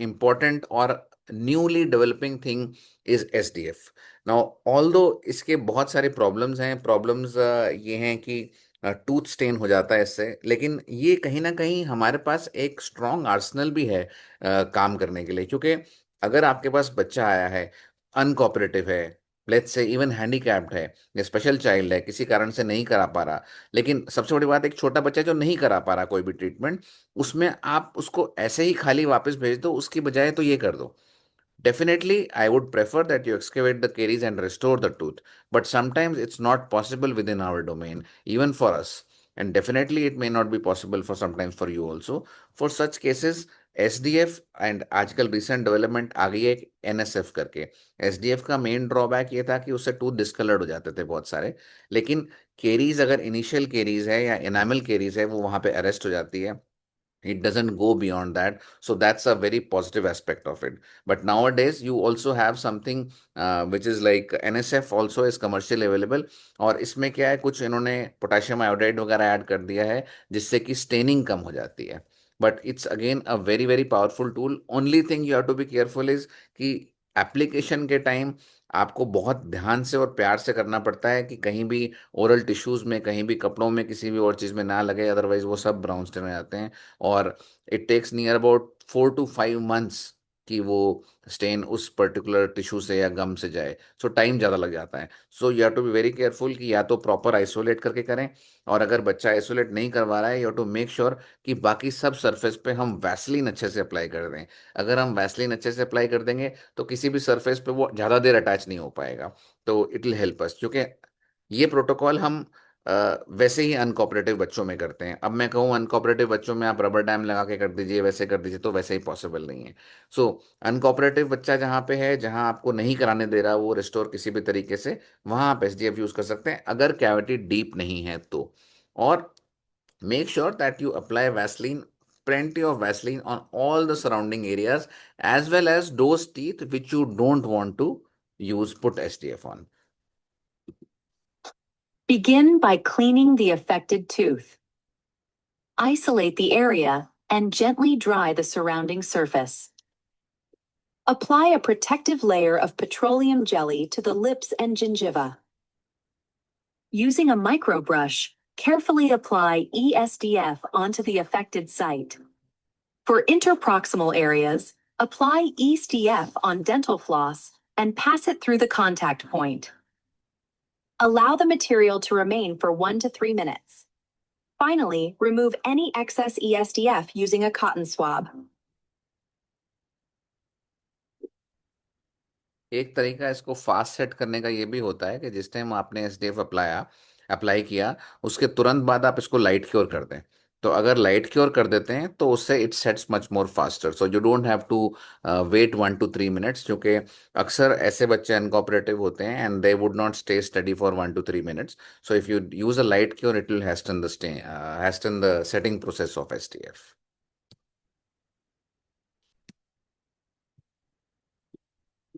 important or newly developing thing is SDF. Now, although इसके बहुत सारे problems हैं, प्रॉब्लम्स ये हैं कि टूथ स्टेन हो जाता है इससे, लेकिन ये कहीं ना कहीं हमारे पास एक स्ट्रॉन्ग आर्सनल भी है काम करने के लिए. क्योंकि अगर आपके पास बच्चा आया है, अनकोऑपरेटिव है, लेट्स से इवन हैंडीकैप्ड है या स्पेशल चाइल्ड है, किसी कारण से नहीं करा पा रहा, लेकिन सबसे बड़ी बात, एक छोटा बच्चा जो नहीं करा पा रहा कोई भी ट्रीटमेंट, उसमें आप उसको ऐसे ही खाली वापस भेज दो, उसकी बजाय तो ये कर दो. Definitely, I would prefer that you excavate the caries and restore the tooth. But sometimes it's not possible within our domain, even for us. And definitely, it may not be possible for sometimes for you also. For such cases, SDF and आजकल recent development आ गई है एक NSF करके. SDF का main drawback ये था कि उससे टूथ डिस्कलर्ड हो जाते थे बहुत सारे, लेकिन केरीज अगर इनिशियल केरीज है या इनामल केरीज है, वो वहाँ पे अरेस्ट हो जाती है. It doesn't go beyond that, so that's a very positive aspect of it. But nowadays you also have something which is like NSF also is commercially available, और इसमें क्या है, कुछ इन्होंने पोटेशियम आयोडाइड वगैरह ऐड कर दिया है जिससे कि स्टेनिंग कम हो जाती है. But it's again a very very powerful tool. Only thing you have to be careful is कि एप्लीकेशन के टाइम आपको बहुत ध्यान से और प्यार से करना पड़ता है कि कहीं भी ओरल टिश्यूज में, कहीं भी कपड़ों में, किसी भी और चीज़ में ना लगे, अदरवाइज वो सब ब्राउन स्टेन हो जाते हैं. और it takes near about 4 to 5 months कि वो स्टेन उस पर्टिकुलर टिश्यू से या गम से जाए. सो टाइम ज़्यादा लग जाता है. So you have to be very careful कि या तो प्रॉपर आइसोलेट करके करें, और अगर बच्चा आइसोलेट नहीं करवा रहा है, you have to make sure कि बाकी सब सरफेस पे हम वैसलीन अच्छे से अप्लाई कर दें. अगर हम वैसलीन अच्छे से अप्लाई कर देंगे तो किसी भी सरफेस पे वो ज़्यादा देर अटैच नहीं हो पाएगा. तो इट विल हेल्प अस, क्योंकि ये प्रोटोकॉल हम वैसे ही अनकोऑपरेटिव बच्चों में करते हैं. अब मैं कहूँ अनकोऑपरेटिव बच्चों में आप रबर डैम लगा के कर दीजिए, वैसे कर दीजिए, तो वैसे ही पॉसिबल नहीं है. सो अनकोऑपरेटिव बच्चा जहाँ पे है, जहाँ आपको नहीं कराने दे रहा वो रिस्टोर किसी भी तरीके से, वहाँ आप SDF यूज़ कर सकते हैं अगर कैविटी डीप नहीं है तो. और make sure that you apply Vaseline, plenty of Vaseline on all the surrounding areas, as well as those teeth which you don't want to put SDF on.
Begin by cleaning the affected tooth. Isolate the area and gently dry the surrounding surface. Apply a protective layer of petroleum jelly to the lips and gingiva. Using a microbrush, carefully apply ESDF onto the affected site. For interproximal areas, apply ESDF on dental floss and pass it through the contact point. Allow the material to remain for 1 to 3 minutes. Finally, remove any excess ESDF using a cotton swab.
एक तरीका इसको fast set करने का ये भी होता है कि जिस टाइम आपने एसडीएफ अप्लाई किया उसके तुरंत बाद आप इसको लाइट क्योर कर दें। तो अगर लाइट क्योर कर देते हैं तो उससे it sets much more faster, so you don't have to wait 1 to 3 minutes, क्योंकि अक्सर ऐसे बच्चे अनकोऑपरेटिव होते हैं and they would not stay study for 1 to 3 minutes। So if you use a light cure it will hasten the setting process of SDF.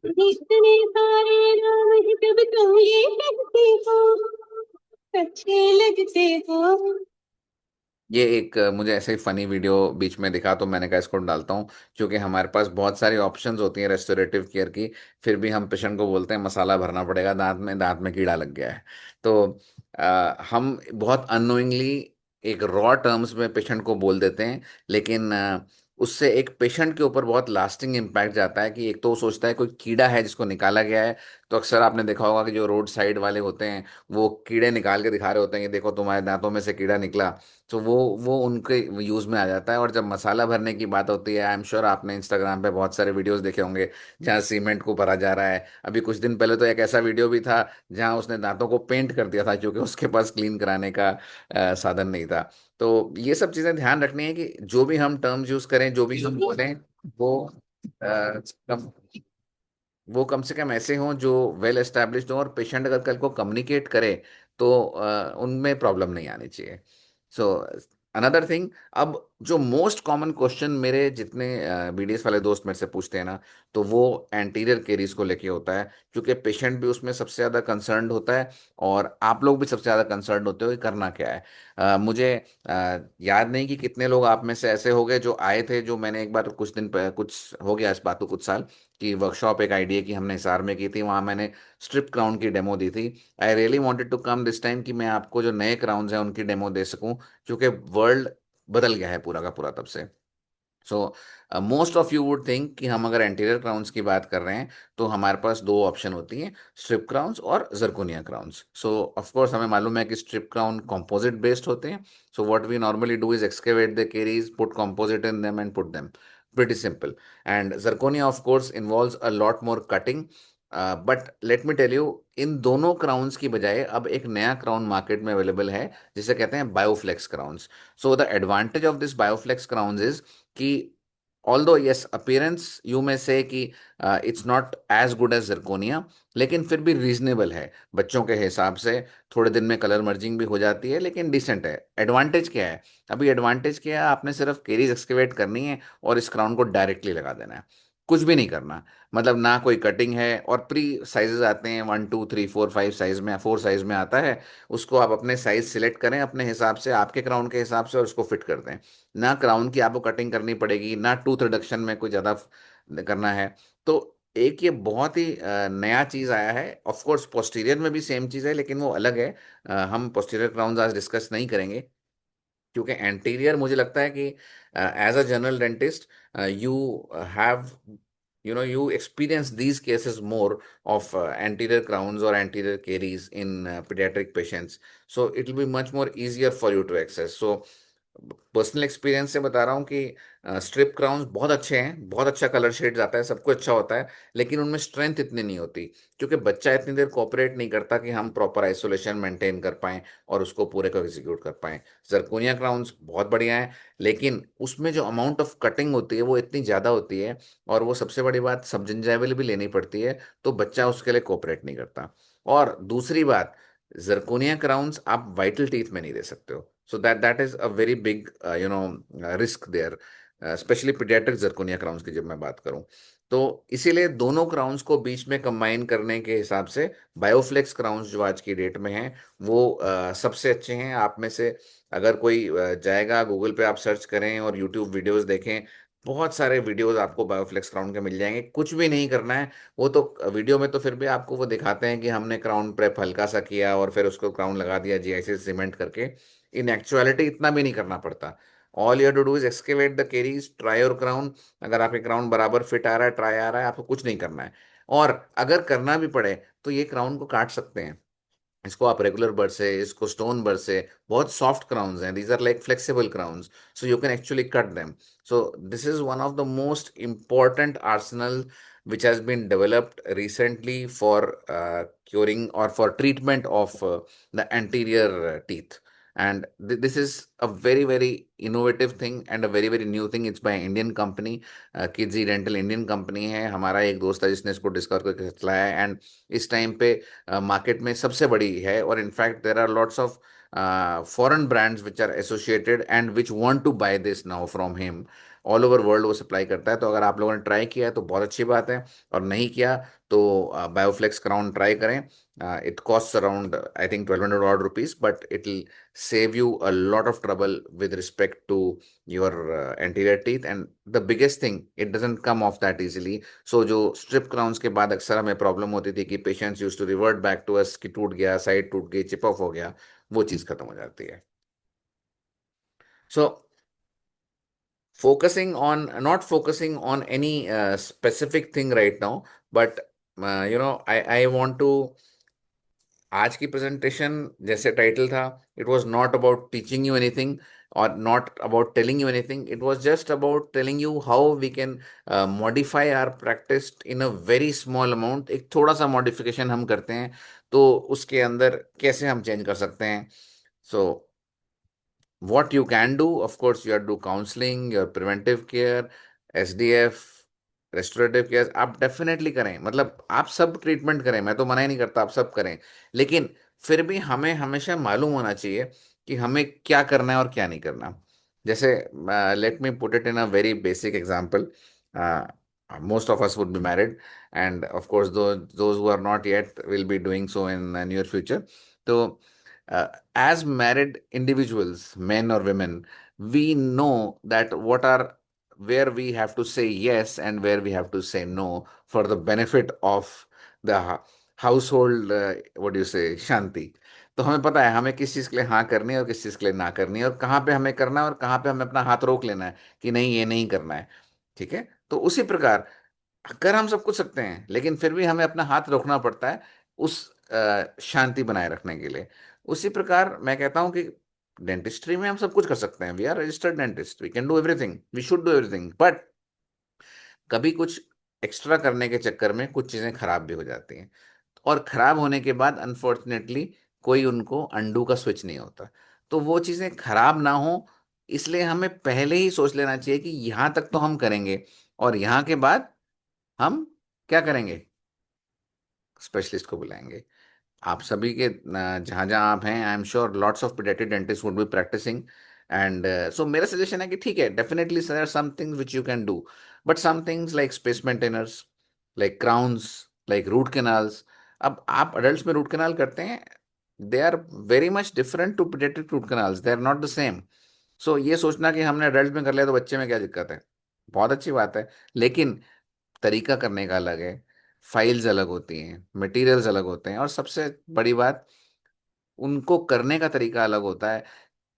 इतने सारे नाम है कब तुम ये कहते हो, अच्छे लगते हो।
ये एक मुझे ऐसे ही फनी वीडियो बीच में दिखा तो मैंने कहा इसको डालता हूँ, क्योंकि हमारे पास बहुत सारी ऑप्शंस होती हैं रेस्टोरेटिव केयर की, फिर भी हम पेशेंट को बोलते हैं मसाला भरना पड़ेगा, दांत में कीड़ा लग गया है। तो हम बहुत अननोइंगली एक रॉ टर्म्स में पेशेंट को बोल देते हैं, लेकिन उससे एक पेशेंट के ऊपर बहुत लास्टिंग इम्पैक्ट जाता है कि एक तो वो सोचता है कोई कीड़ा है जिसको निकाला गया है। तो अक्सर आपने देखा होगा कि जो रोड साइड वाले होते हैं वो कीड़े निकाल के दिखा रहे होते हैं कि देखो तुम्हारे दांतों में से कीड़ा निकला। तो वो उनके यूज़ में आ जाता है। और जब मसाला भरने की बात होती है, आई एम श्योर आपने इंस्टाग्राम पे बहुत सारे वीडियोस देखे होंगे जहाँ सीमेंट को भरा जा रहा है। अभी कुछ दिन पहले तो एक ऐसा वीडियो भी था जहाँ उसने दांतों को पेंट कर दिया था क्योंकि उसके पास क्लीन कराने का साधन नहीं था। तो ये सब चीज़ें ध्यान रखनी है कि जो भी हम टर्म्स यूज़ करें, जो भी हम बोलें, वो अ, कम वो कम से कम ऐसे हों जो वेल एस्टेब्लिश्ड हों, और पेशेंट अगर कल को कम्युनिकेट करे तो उनमें प्रॉब्लम नहीं आनी चाहिए। सो अनदर थिंग, अब जो मोस्ट कॉमन क्वेश्चन मेरे जितने बीडीएस वाले दोस्त मेरे से पूछते हैं ना, तो वो एंटीरियर केरीज को लेके होता है, क्योंकि पेशेंट भी उसमें सबसे ज़्यादा कंसर्न्ड होता है और आप लोग भी सबसे ज़्यादा कंसर्न्ड होते हो कि करना क्या है। मुझे याद नहीं कि कितने लोग आप में से ऐसे हो गए जो आए थे, जो मैंने एक बार कुछ हो गया इस बात को कुछ साल की वर्कशॉप एक आईडीए की हमने हिसार में की थी, वहाँ मैंने स्ट्रिप क्राउन की डेमो दी थी। I really wanted to come this time कि मैं आपको जो नए क्राउन्स हैं उनकी डेमो दे सकूं, क्योंकि वर्ल्ड बदल गया है पूरा का पूरा तब से। So most of you would think कि हम अगर एंटीरियर क्राउन्स की बात कर रहे हैं तो हमारे पास दो ऑप्शन होती हैं, स्ट्रिप क्राउन्स और जर्कोनिया क्राउन्स। सो ऑफ कोर्स हमें मालूम है कि स्ट्रिप क्राउन कंपोजिट बेस्ड होते हैं। So what we normally do is excavate the caries, put composite in them and put them, pretty simple. And zirconia of course involves a lot more cutting. But let me tell you, इन दोनों crowns की बजाय अब एक नया crown market में available है जिसे कहते हैं bioflex crowns. So the advantage of this bioflex crowns is कि ऑल्दो यस अपीयरेंस यू में से कि it's not as good as zirconia, लेकिन फिर भी रीजनेबल है बच्चों के हिसाब से। थोड़े दिन में कलर मर्जिंग भी हो जाती है, लेकिन डिसेंट है। एडवांटेज क्या है? अभी एडवांटेज क्या है, आपने सिर्फ केरीज एक्सकेवेट करनी है और इस क्राउन को डायरेक्टली लगा देना है, कुछ भी नहीं करना। मतलब ना कोई कटिंग है, और प्री साइजेस आते हैं 1 2 3 4 5 साइज में, 4 साइज में आता है। उसको आप अपने साइज सिलेक्ट करें अपने हिसाब से, आपके क्राउन के हिसाब से, और उसको फिट कर दें। ना क्राउन की आपको कटिंग करनी पड़ेगी, ना टूथ रिडक्शन में कोई ज़्यादा करना है। तो एक ये बहुत ही नया चीज़ आया है। ऑफ कोर्स पोस्टीरियर में भी सेम चीज़ है, लेकिन वो अलग है। हम पोस्टीरियर क्राउन आज डिस्कस नहीं करेंगे, क्योंकि एंटीरियर मुझे लगता है कि as a general dentist you have you experience these cases more of anterior crowns or anterior caries in pediatric patients, so it will be much more easier for you to access. So personal experience से बता रहा हूँ कि strip crowns बहुत अच्छे हैं, बहुत अच्छा कलर शेड आता है, सब कुछ अच्छा होता है, लेकिन उनमें स्ट्रेंथ इतनी नहीं होती, क्योंकि बच्चा इतनी देर कोऑपरेट नहीं करता कि हम प्रॉपर आइसोलेशन मेंटेन कर पाएं और उसको पूरे को एग्जीक्यूट कर पाएं। जर्कोनिया क्राउन्स बहुत बढ़िया है, लेकिन उसमें जो अमाउंट ऑफ कटिंग होती है वो इतनी ज़्यादा होती है, और वो सबसे बड़ी बात सबजिंजाइवल भी लेनी पड़ती है, तो बच्चा उसके लिए कोऑपरेट नहीं करता। और दूसरी बात, जर्कोनिया क्राउन्स आप वाइटल टीथ में नहीं दे सकते हो। So that is a very big risk there, specially paediatric zirconia crowns की जब मैं बात करूं। तो इसीलिए दोनों क्राउन्स को बीच में कंबाइन करने के हिसाब से बायोफ्लेक्स क्राउन्स जो आज की डेट में हैं वो सबसे अच्छे हैं। आप में से अगर कोई जाएगा गूगल पे, आप सर्च करें और यूट्यूब वीडियोस देखें, बहुत सारे वीडियोस आपको बायोफ्लेक्स क्राउन के मिल जाएंगे। कुछ भी नहीं करना है। वो तो वीडियो में तो फिर भी आपको वो दिखाते हैं कि हमने क्राउन प्रेप हल्का सा किया और फिर उसको क्राउन लगा दिया जीआईसी सीमेंट करके। इन एक्चुअलिटी इतना भी नहीं करना पड़ता। All you to do is excavate the caries, try your crown. अगर आपके क्राउन बराबर फिट आ रहा है, ट्राई आ रहा है, आपको कुछ नहीं करना है। और अगर करना भी पड़े तो ये क्राउन को काट सकते हैं। इसको आप रेगुलर बर्ड से, इसको स्टोन बर्ड से, बहुत सॉफ्ट क्राउन्स हैं, these are like flexible crowns, so you can actually cut them. So this is one of the most important arsenal which has been developed recently for curing or for treatment of the anterior teeth. And this is a very very innovative thing and a very very new thing. It's by Indian company, Kidzi Dental Indian company है। हमारा एक दोस्त है जिसने इसको discover करके चलाया है, एंड इस टाइम पे मार्केट में सबसे बड़ी है। और in fact there are lots of foreign brands which are associated and which want to buy this now from him। All over world वो सप्लाई करता है। तो अगर आप लोगों ने ट्राई किया है तो बहुत अच्छी बात है, और नहीं किया तो बायोफ्लेक्स क्राउन ट्राई करें। It cost around I think 1200 odd rupees, but it will save you a lot of trouble with respect to your anterior teeth। and the biggest thing, it doesn't come off that easily। so जो strip crowns के बाद अक्सर हमें problem होती थी कि patients use to revert back to us कि टूट गया, साइड टूट गई, चिप ऑफ हो गया, वो चीज खत्म हो जाती है। So focusing on, not focusing on any specific thing right now, but I want to, आज की प्रेजेंटेशन जैसे टाइटल था, it was not about teaching you anything और not about telling you anything. It was just about telling you how we can modify our practice in a very small amount. एक थोड़ा सा modification हम करते हैं तो उसके अंदर कैसे हम चेंज कर सकते हैं। सो what you can do, of course, you have to do counseling, your preventive care, SDF, restorative care। आप डेफिनेटली करें, मतलब आप सब ट्रीटमेंट करें, मैं तो मना ही नहीं करता आप सब करें, लेकिन फिर भी हमें हमेशा मालूम होना चाहिए कि हमें क्या करना है और क्या नहीं करना। जैसे let me put it in a very basic example. most of us would be married, and of course those who are not yet will be doing so in the near future। So uh, as married individuals, men or women, we know that what are, where we have to say yes and where we have to say no for the benefit of the household, what do you say, shanti। तो हमें पता है हमें किस चीज़ के लिए हाँ करनी है और किस चीज़ के लिए ना करनी है, और कहाँ पे हमें करना है और कहाँ पे हमें अपना हाथ रोक लेना है कि नहीं ये नहीं करना है। ठीक है, तो उसी प्रकार कर हम सब कुछ सकते हैं, लेकिन फिर भी हमें अपना हाथ रोकना पड़ता है उस शांति बनाए रखने के लिए। उसी प्रकार मैं कहता हूं कि डेंटिस्ट्री में हम सब कुछ कर सकते हैं। We are registered dentist, we can do everything, we should do everything, but कभी कुछ एक्स्ट्रा करने के चक्कर में कुछ चीजें खराब भी हो जाती हैं, और खराब होने के बाद अनफॉर्चुनेटली कोई उनको अंडू का स्विच नहीं होता। तो वो चीजें खराब ना हो, इसलिए हमें पहले ही सोच लेना चाहिए कि यहाँ तक तो हम करेंगे, और यहाँ के बाद हम क्या करेंगे, स्पेशलिस्ट को बुलाएंगे। आप सभी के जहाँ जहाँ आप हैं, I am sure lots of pediatric dentist would be practising. And so मेरा सजेशन है कि ठीक है, definitely there are some things which you can do, but some things like space maintainers, like crowns, like root canals. अब आप adults में root canal करते हैं, they are very much different to pediatric root canals, they are not the same. So ये सोचना कि हमने adult में कर लिया तो बच्चे में क्या दिक्कत है, बहुत अच्छी बात है, लेकिन तरीका करने का अलग है, फाइल्स अलग होती हैं, मटेरियल्स अलग होते हैं, और सबसे बड़ी बात, उनको करने का तरीका अलग होता है।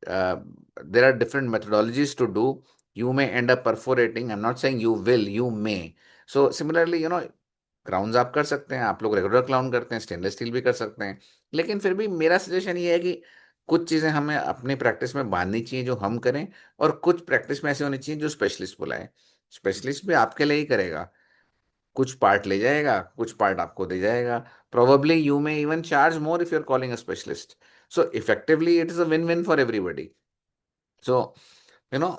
There are different methodologies to do. You may end up perforating, I am not saying you will, you may. So similarly crowns आप कर सकते हैं, आप लोग रेगुलर क्राउन करते हैं, स्टेनलेस स्टील भी कर सकते हैं, लेकिन फिर भी मेरा सजेशन ये है कि कुछ चीज़ें हमें अपनी प्रैक्टिस में बांधनी चाहिए जो हम करें, और कुछ प्रैक्टिस में ऐसी होनी चाहिए जो स्पेशलिस्ट बुलाए। स्पेशलिस्ट भी आपके लिए ही करेगा, कुछ पार्ट ले जाएगा, कुछ पार्ट आपको दे जाएगा। Probably you may even charge more if you are calling a specialist. So effectively it is a win win for everybody. So you know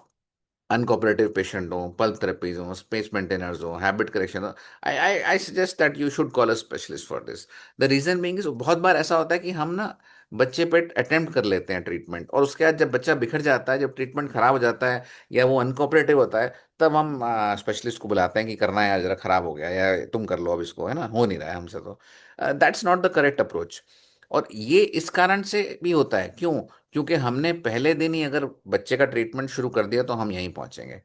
uncooperative patient हो, पल्प थेरेपीज हो, स्पेस मेंटेनर्स हो, habit correction हो, I suggest that you should call a specialist for this. The reason being is बहुत बार ऐसा होता है कि हम ना बच्चे पे अटेम्प्ट कर लेते हैं ट्रीटमेंट, और उसके बाद जब बच्चा बिखर जाता है, जब ट्रीटमेंट खराब हो जाता है या वो अनकोऑपरेटिव होता है, तब हम स्पेशलिस्ट को बुलाते हैं कि करना है यार, जरा खराब हो गया, या तुम कर लो अब इसको, है ना, हो नहीं रहा है हमसे। तो that's not the correct approach. और ये इस कारण से भी होता है, क्यों? क्योंकि हमने पहले दिन ही अगर बच्चे का ट्रीटमेंट शुरू कर दिया तो हम यहीं पहुंचेंगे।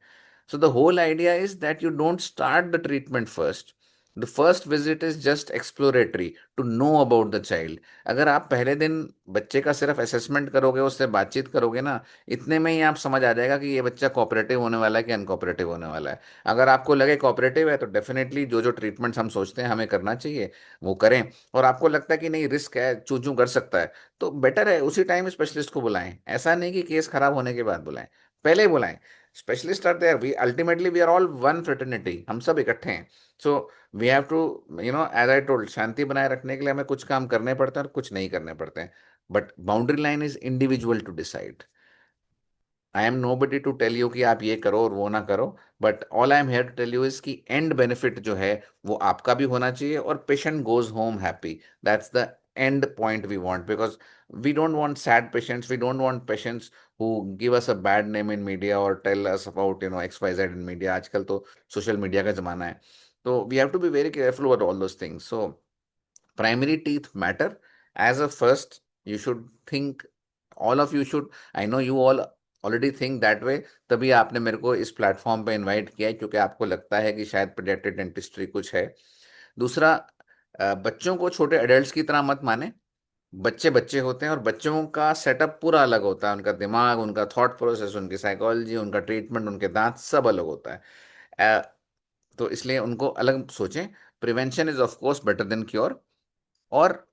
So the whole idea is that you don't start the treatment first. The first visit is just exploratory to know about the child. अगर आप पहले दिन बच्चे का सिर्फ असेसमेंट करोगे, उससे बातचीत करोगे ना, इतने में ही आप समझ आ जाएगा कि ये बच्चा कोऑपरेटिव होने वाला है कि अनकोऑपरेटिव होने वाला है। अगर आपको लगे कोऑपरेटिव है तो डेफिनेटली जो जो ट्रीटमेंट्स हम सोचते हैं हमें करना चाहिए वो करें। और आपको लगता है कि नहीं, रिस्क है, चू चू कर सकता है, तो बेटर है उसी टाइम स्पेशलिस्ट को बुलाएं। ऐसा नहीं कि केस खराब होने के बाद बुलाएं, पहले ही बुलाएं। Specialist are there, we ultimately we are all one fraternity, हम सब इकट्ठे हैं। So we have to, as I told, शांति बनाए रखने के लिए हमें कुछ काम करने पड़ते हैं और कुछ नहीं करने पड़ते हैं, but boundary line is individual to decide. I am no body to tell you कि आप ये करो और वो ना करो, but all I am here to tell you is कि एंड बेनिफिट जो है वो आपका भी होना चाहिए, और patient goes home happy. That's the end point we want, because we don't want sad patients, we don't want patients who give us a bad name in media or tell us about xyz in media। आजकल तो social media का जमाना है, तो we have to be very careful about all those things। So primary teeth matter as a first, you should think, all of you should, I know you all already think that way, तभी आपने मेरे को इस platform पे invite किया है, क्योंकि आपको लगता है कि शायद पीडियाट्रिक डेंटिस्ट्री कुछ है। दूसरा, बच्चों को छोटे एडल्ट्स की तरह मत माने। बच्चे बच्चे होते हैं और बच्चों का सेटअप पूरा अलग होता है, उनका दिमाग, उनका थॉट प्रोसेस, उनकी साइकोलॉजी, उनका ट्रीटमेंट, उनके दांत सब अलग होता है। तो इसलिए उनको अलग सोचें। Prevention is of course better than cure. और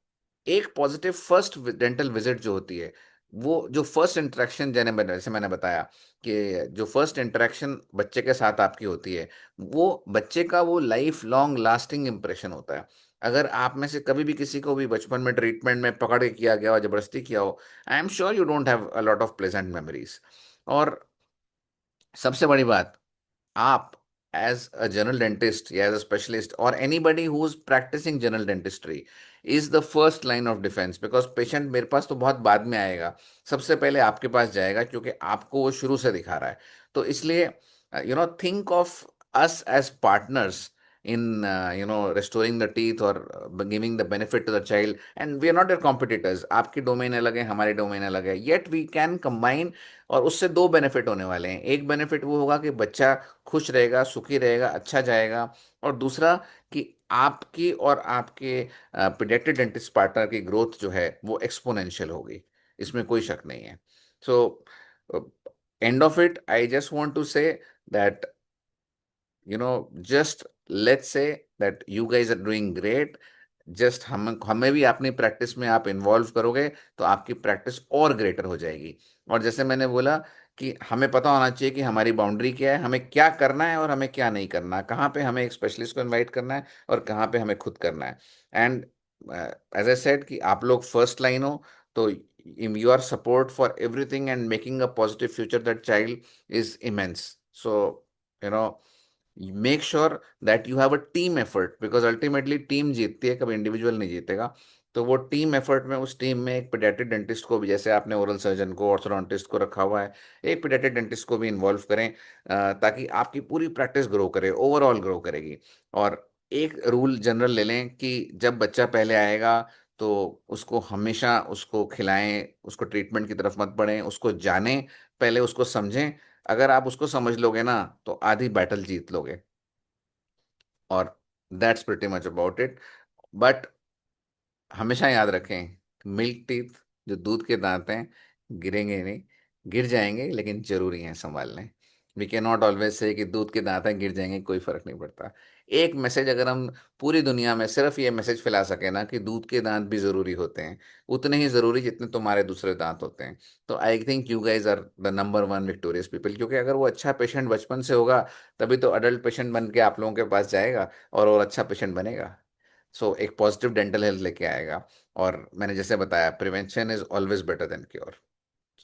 एक पॉजिटिव फर्स्ट डेंटल विजिट जो होती है, वो जो फर्स्ट इंटरेक्शन, जैसे मैंने बताया कि जो फर्स्ट इंटरेक्शन बच्चे के साथ आपकी होती है, वो बच्चे का वो लाइफ लॉन्ग लास्टिंग इंप्रेशन होता है। अगर आप में से कभी भी किसी को भी बचपन में ट्रीटमेंट में पकड़ के किया गया हो, जबरदस्ती किया हो, आई am sure you don't have a lot of pleasant memories. और सबसे बड़ी बात, आप as a general dentist, yeah, as a specialist, or anybody who's practicing general dentistry is the first line of defense, because patient मेरे पास तो बहुत बाद में आएगा, सबसे पहले आपके पास जाएगा, क्योंकि आपको वो शुरू से दिखा रहा है। तो इसलिए think of us as partners in restoring the teeth or giving the benefit to the child, and we are not their competitors। आपकी डोमेन अलग है, हमारी डोमेन अलग है, yet we can combine। और उससे दो बेनिफिट होने वाले हैं। एक बेनिफिट वो होगा कि बच्चा खुश रहेगा, सुखी रहेगा, अच्छा जाएगा। और दूसरा कि आपकी और आपके पीडियाट्रिक डेंटिस्ट पार्टनर की ग्रोथ जो है वो एक्सपोनेंशियल होगी, इसमें कोई शक नहीं है। So end of it, I just want to say that just let's say that you guys are doing great। Just हमें भी अपनी प्रैक्टिस में आप इन्वॉल्व करोगे तो आपकी प्रैक्टिस और ग्रेटर हो जाएगी। और जैसे मैंने बोला कि हमें पता होना चाहिए कि हमारी बाउंड्री क्या है, हमें क्या करना है और हमें क्या नहीं करना, कहाँ पे हमें एक स्पेशलिस्ट को इनवाइट करना है और कहाँ पे हमें खुद करना है। एंड एज आई सेड कि आप लोग फर्स्ट लाइन हो, तो your support for everything and making a positive future that child is immense. So you know make sure that you have a team effort, because ultimately team जीतती है, कभी individual नहीं जीतेगा। तो वो टीम एफर्ट में, उस टीम में एक पीडियाट्रिक डेंटिस्ट को भी, जैसे आपने ओरल सर्जन को, ऑर्थोडोंटिस्ट को रखा हुआ है, एक पीडियाट्रिक डेंटिस्ट को भी इन्वॉल्व करें, ताकि आपकी पूरी प्रैक्टिस ग्रो करे, ओवरऑल ग्रो करेगी। और एक रूल जनरल ले लें कि जब बच्चा पहले आएगा तो उसको हमेशा उसको खिलाएं, उसको ट्रीटमेंट की तरफ मत बढ़ें, उसको जानें, पहले उसको समझें। अगर आप उसको समझ लोगे ना तो आधी बैटल जीत लोगे। और that's pretty much about it. But हमेशा याद रखें, मिल्क टीथ, जो दूध के दांत हैं, गिरेंगे नहीं, गिर जाएंगे लेकिन जरूरी हैं संभालने। We can not always say कि दूध के दांत हैं गिर जाएंगे, कोई फर्क नहीं पड़ता। एक मैसेज अगर हम पूरी दुनिया में सिर्फ ये मैसेज फैला सके ना कि दूध के दांत भी जरूरी होते हैं, उतने ही जरूरी जितने तुम्हारे दूसरे दांत होते हैं, तो I think you guys are the number one victorious people. क्योंकि अगर वो अच्छा पेशेंट बचपन से होगा, तभी तो अडल्ट पेशेंट बन के आप लोगों के पास जाएगा और अच्छा पेशेंट बनेगा। सो एक पॉजिटिव डेंटल हेल्थ लेके आएगा। और मैंने जैसे बताया, prevention is always better than cure.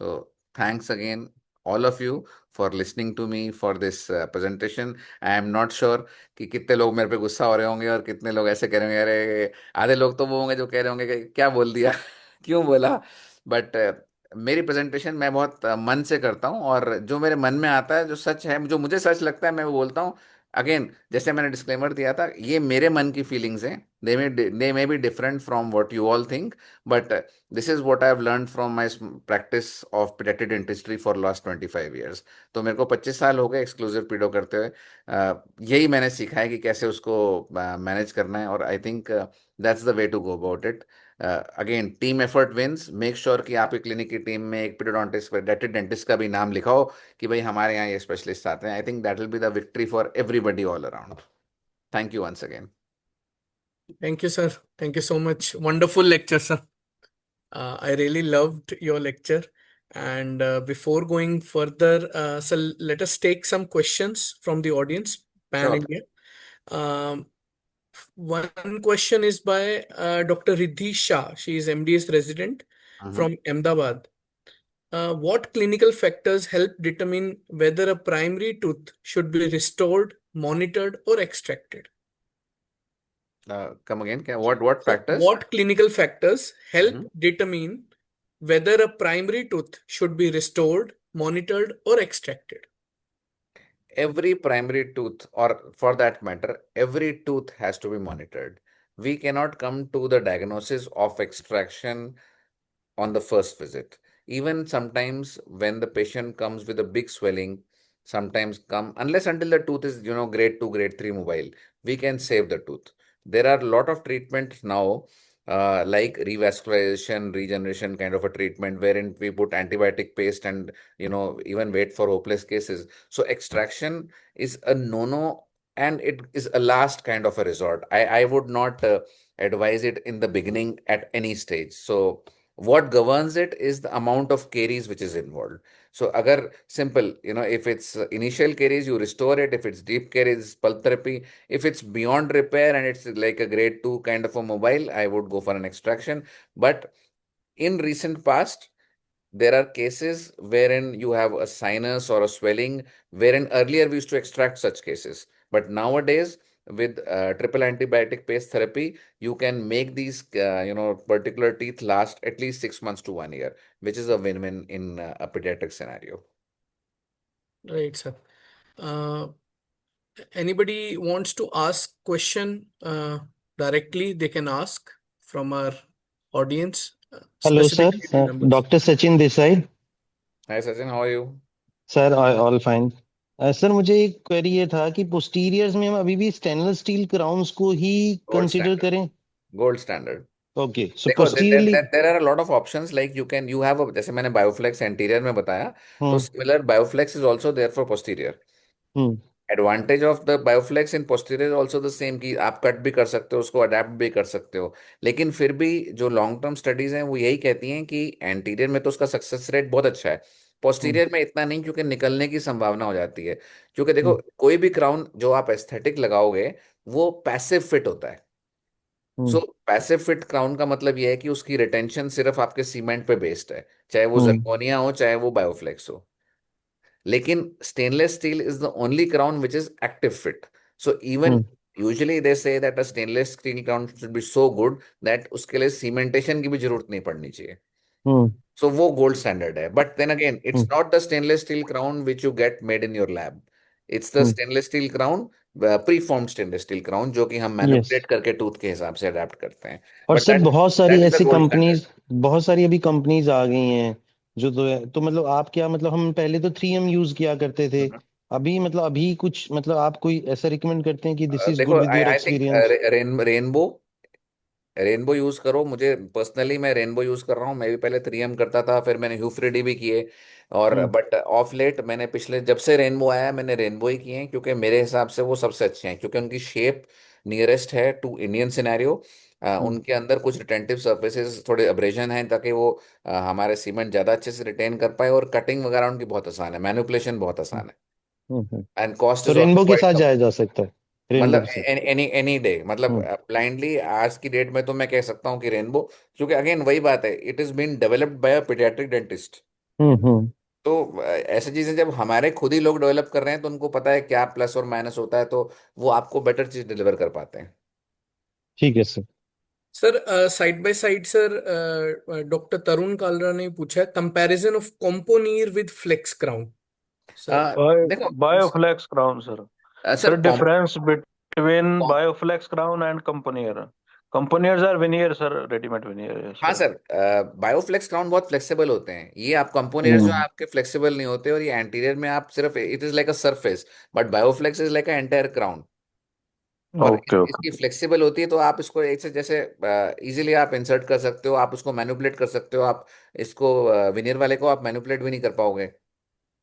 So thanks again all of you for listening to me for this presentation। I am not sure कि कितने लोग मेरे पे गुस्सा हो रहे होंगे और कितने लोग ऐसे कह रहे होंगे, अरे आधे लोग तो वो होंगे जो कह रहे होंगे कि क्या बोल दिया क्यों बोला, बट मेरी प्रेजेंटेशन मैं बहुत मन से करता हूँ, और जो मेरे मन में आता है, जो सच है, जो मुझे सच लगता है, मैं वो बोलता हूँ। अगेन, जैसे मैंने डिस्क्लेमर दिया था, ये मेरे मन की फीलिंग्स हैं, they may be different from what you all think, but this is what I have learn from my practice of paediatric dentistry for last 25 years। तो मेरे को 25 साल हो गए एक्सक्लूसिव पीडो करते हुए। यही मैंने सीखा है कि कैसे उसको मैनेज करना है, और I think that's the way to go about it. Again, team effort wins. Make sure कि आपकी क्लिनिक की टीम में एक पीडियोडोंटिस्ट, पेडियाट्रिक डेंटिस्ट का भी नाम लिखाओ कि भाई हमारे यहाँ ये स्पेशलिस्ट आते हैं। I think that will be the victory for everybody all around. Thank you once again.
Thank you, sir. Thank you so much. Wonderful lecture, sir. I really loved your lecture. And before going further, so let us take some questions from the audience, Pan
Sure.
India. Um, One question is by Dr. Riddhi Shah. She is MDS resident
Mhm.
from Ahmedabad. What clinical factors help determine whether a primary tooth should be restored, monitored, or extracted?
Come again, what
So,
factors?
what clinical factors help
Mhm.
determine whether a primary tooth should be restored, monitored, or extracted?
Every primary tooth, or for that matter, every tooth has to be monitored. We cannot come to the diagnosis of extraction on the first visit. Even sometimes when the patient comes with a big swelling, sometimes come unless until the tooth is, grade 2, grade 3 mobile, we can save the tooth. There are a lot of treatments now, like revascularization, regeneration kind of a treatment, wherein we put antibiotic paste and, even wait for hopeless cases. So extraction is a no-no, and it is a last kind of a resort. I would not advise it in the beginning at any stage. So what governs it is the amount of caries which is involved. So agar simple, if it's initial caries, you restore it. If it's deep caries, pulp therapy. If it's beyond repair and it's like a grade 2 kind of a mobile, I would go for an extraction. But in recent past, there are cases wherein you have a sinus or a swelling, wherein earlier we used to extract such cases. But nowadays, with triple antibiotic paste therapy, you can make these, particular teeth last at least 6 months to 1 year, which is a win-win in a pediatric scenario.
Right, sir. Uh, Anybody wants to ask question directly, they can ask from our audience,
Hello, sir.
specifically the members.
Dr. Sachin this side.
Hi, Sachin, how are you?
Sir all fine. Sir मुझे एक query ये था कि पोस्टीरियर्स में हम अभी भी stainless steel crowns को ही
Gold
कंसिडर
standard.
करें?
Gold standard.
ओके सो
देखो,
posteriorly
there are a lot of options, like you have a, जैसे मैंने बायोफ्लेक्स एंटीरियर में बताया, तो
hmm
similar Bioflex is also there for posterior.
Hmm
advantage of the Bioflex in posterior also the same, कि आप cut भी कर सकते हो, उसको अडेप्ट भी कर सकते हो। लेकिन फिर भी जो लॉन्ग टर्म स्टडीज हैं वो यही कहती हैं कि एंटीरियर में तो उसका सक्सेस रेट बहुत अच्छा है,
हम्म
पोस्टीरियर में इतना नहीं, क्योंकि निकलने की संभावना हो जाती है। क्योंकि देखो,
हम्म
कोई भी क्राउन जो आप एस्थेटिक लगाओगे, वो पैसिव फिट होता है।
हम्म
सो पैसिव फिट क्राउन का मतलब यह है कि उसकी रिटेंशन सिर्फ आपके सीमेंट पे बेस्ड है, चाहे वो
हम्म
जर्कोनिया हो, चाहे वो बायोफ्लेक्स हो। लेकिन stainless steel is the only crown which is active fit. So even
hmm
usually they say that a stainless steel crown should be so good that उसके लिए सीमेंटेशन की भी जरूरत नहीं पड़नी चाहिए।
हम्म
सो वो गोल्ड स्टैंडर्ड है, but then again it's
hmm
not the stainless steel crown which you get made in your lab. It's the
hmm
stainless steel crown, pre formed stainless steel crown, जो कि हम
yes.
Manipulate करके tooth के हिसाब से adapt करते हैं।
और
बट
सर
दैट
बहुत सारी
दैट इज द
ऐसी
गोल्ड स्टैंडर्ड।
कंपनीज, बहुत सारी अभी कंपनीज आ गई हैं जो तो मतलब आप क्या मतलब हम पहले तो 3M यूज किया करते थे, अभी मतलब अभी कुछ मतलब आप कोई ऐसा रिकमेंड करते हैं कि दिस इज
देखो,
good with
I
your
I think
experience?
Rainbow rainbow use करो। मुझे पर्सनली, मैं रेनबो यूज कर रहा हूँ। मैं भी पहले 3M करता था, फिर मैंने ह्यूफ्रेडी भी किए, और
हम्म
बट ऑफ लेट मैंने पिछले जब से रेनबो आया मैंने रेनबो ही किए हैं, क्योंकि मेरे हिसाब से वो सबसे अच्छे हैं, क्योंकि उनकी शेप नियरेस्ट है टू इंडियन सिनेरियो।
हम्म
उनके अंदर कुछ रिटेंटिव सर्फेसेस, थोड़े अब्रेजन हैं, ताकि वो हमारे सीमेंट ज़्यादा अच्छे से रिटेन कर पाए, और कटिंग वगैरह उनकी बहुत आसान है, मैनिपुलेशन बहुत आसान है,
हम्म।
एंड कॉस्ट
तो
इज ऑल्सो
रेनबो के
क्वाइट
साथ
कम।
जाया जा सकता है, रेनबो
मतलब
के साथ।
एनी एनी डे, मतलब
हम्म
ब्लाइंडली आज की डेट में तो मैं कह सकता हूँ कि रेनबो, क्योंकि अगेन वही बात है, it is been developed by a paediatric dentist.
Hmm.
तो ऐसी चीजें जब हमारे खुद ही लोग डेवलप कर रहे हैं, तो उनको पता है क्या प्लस और माइनस होता है, तो वो आपको बेटर चीज डिलीवर कर पाते हैं।
ठीक है sir.
Sir side by side sir doctor Tarun Kalra ने पूछा comparison of componeer with flex crown sir.
देखो
Bioflex crown sir
sir
difference between Bioflex crown and componeer componeers are veneer sir readymade veneer
हाँ sir, Bioflex crown बहुत flexible होते हैं। ये आप components जो हैं आपके फ्लेक्सिबल नहीं होते, और ये एंटीरियर में आप सिर्फ it is like a surface, but Bioflex is like a entire crown. और
ओके ओके
इसकी फ्लेक्सिबल होती है, तो आप इसको एक से जैसे इजीली आप इंसर्ट कर सकते हो, आप उसको मैनिपुलेट कर सकते हो। आप इसको विनियर वाले को आप मैनिपुलेट भी नहीं कर पाओगे।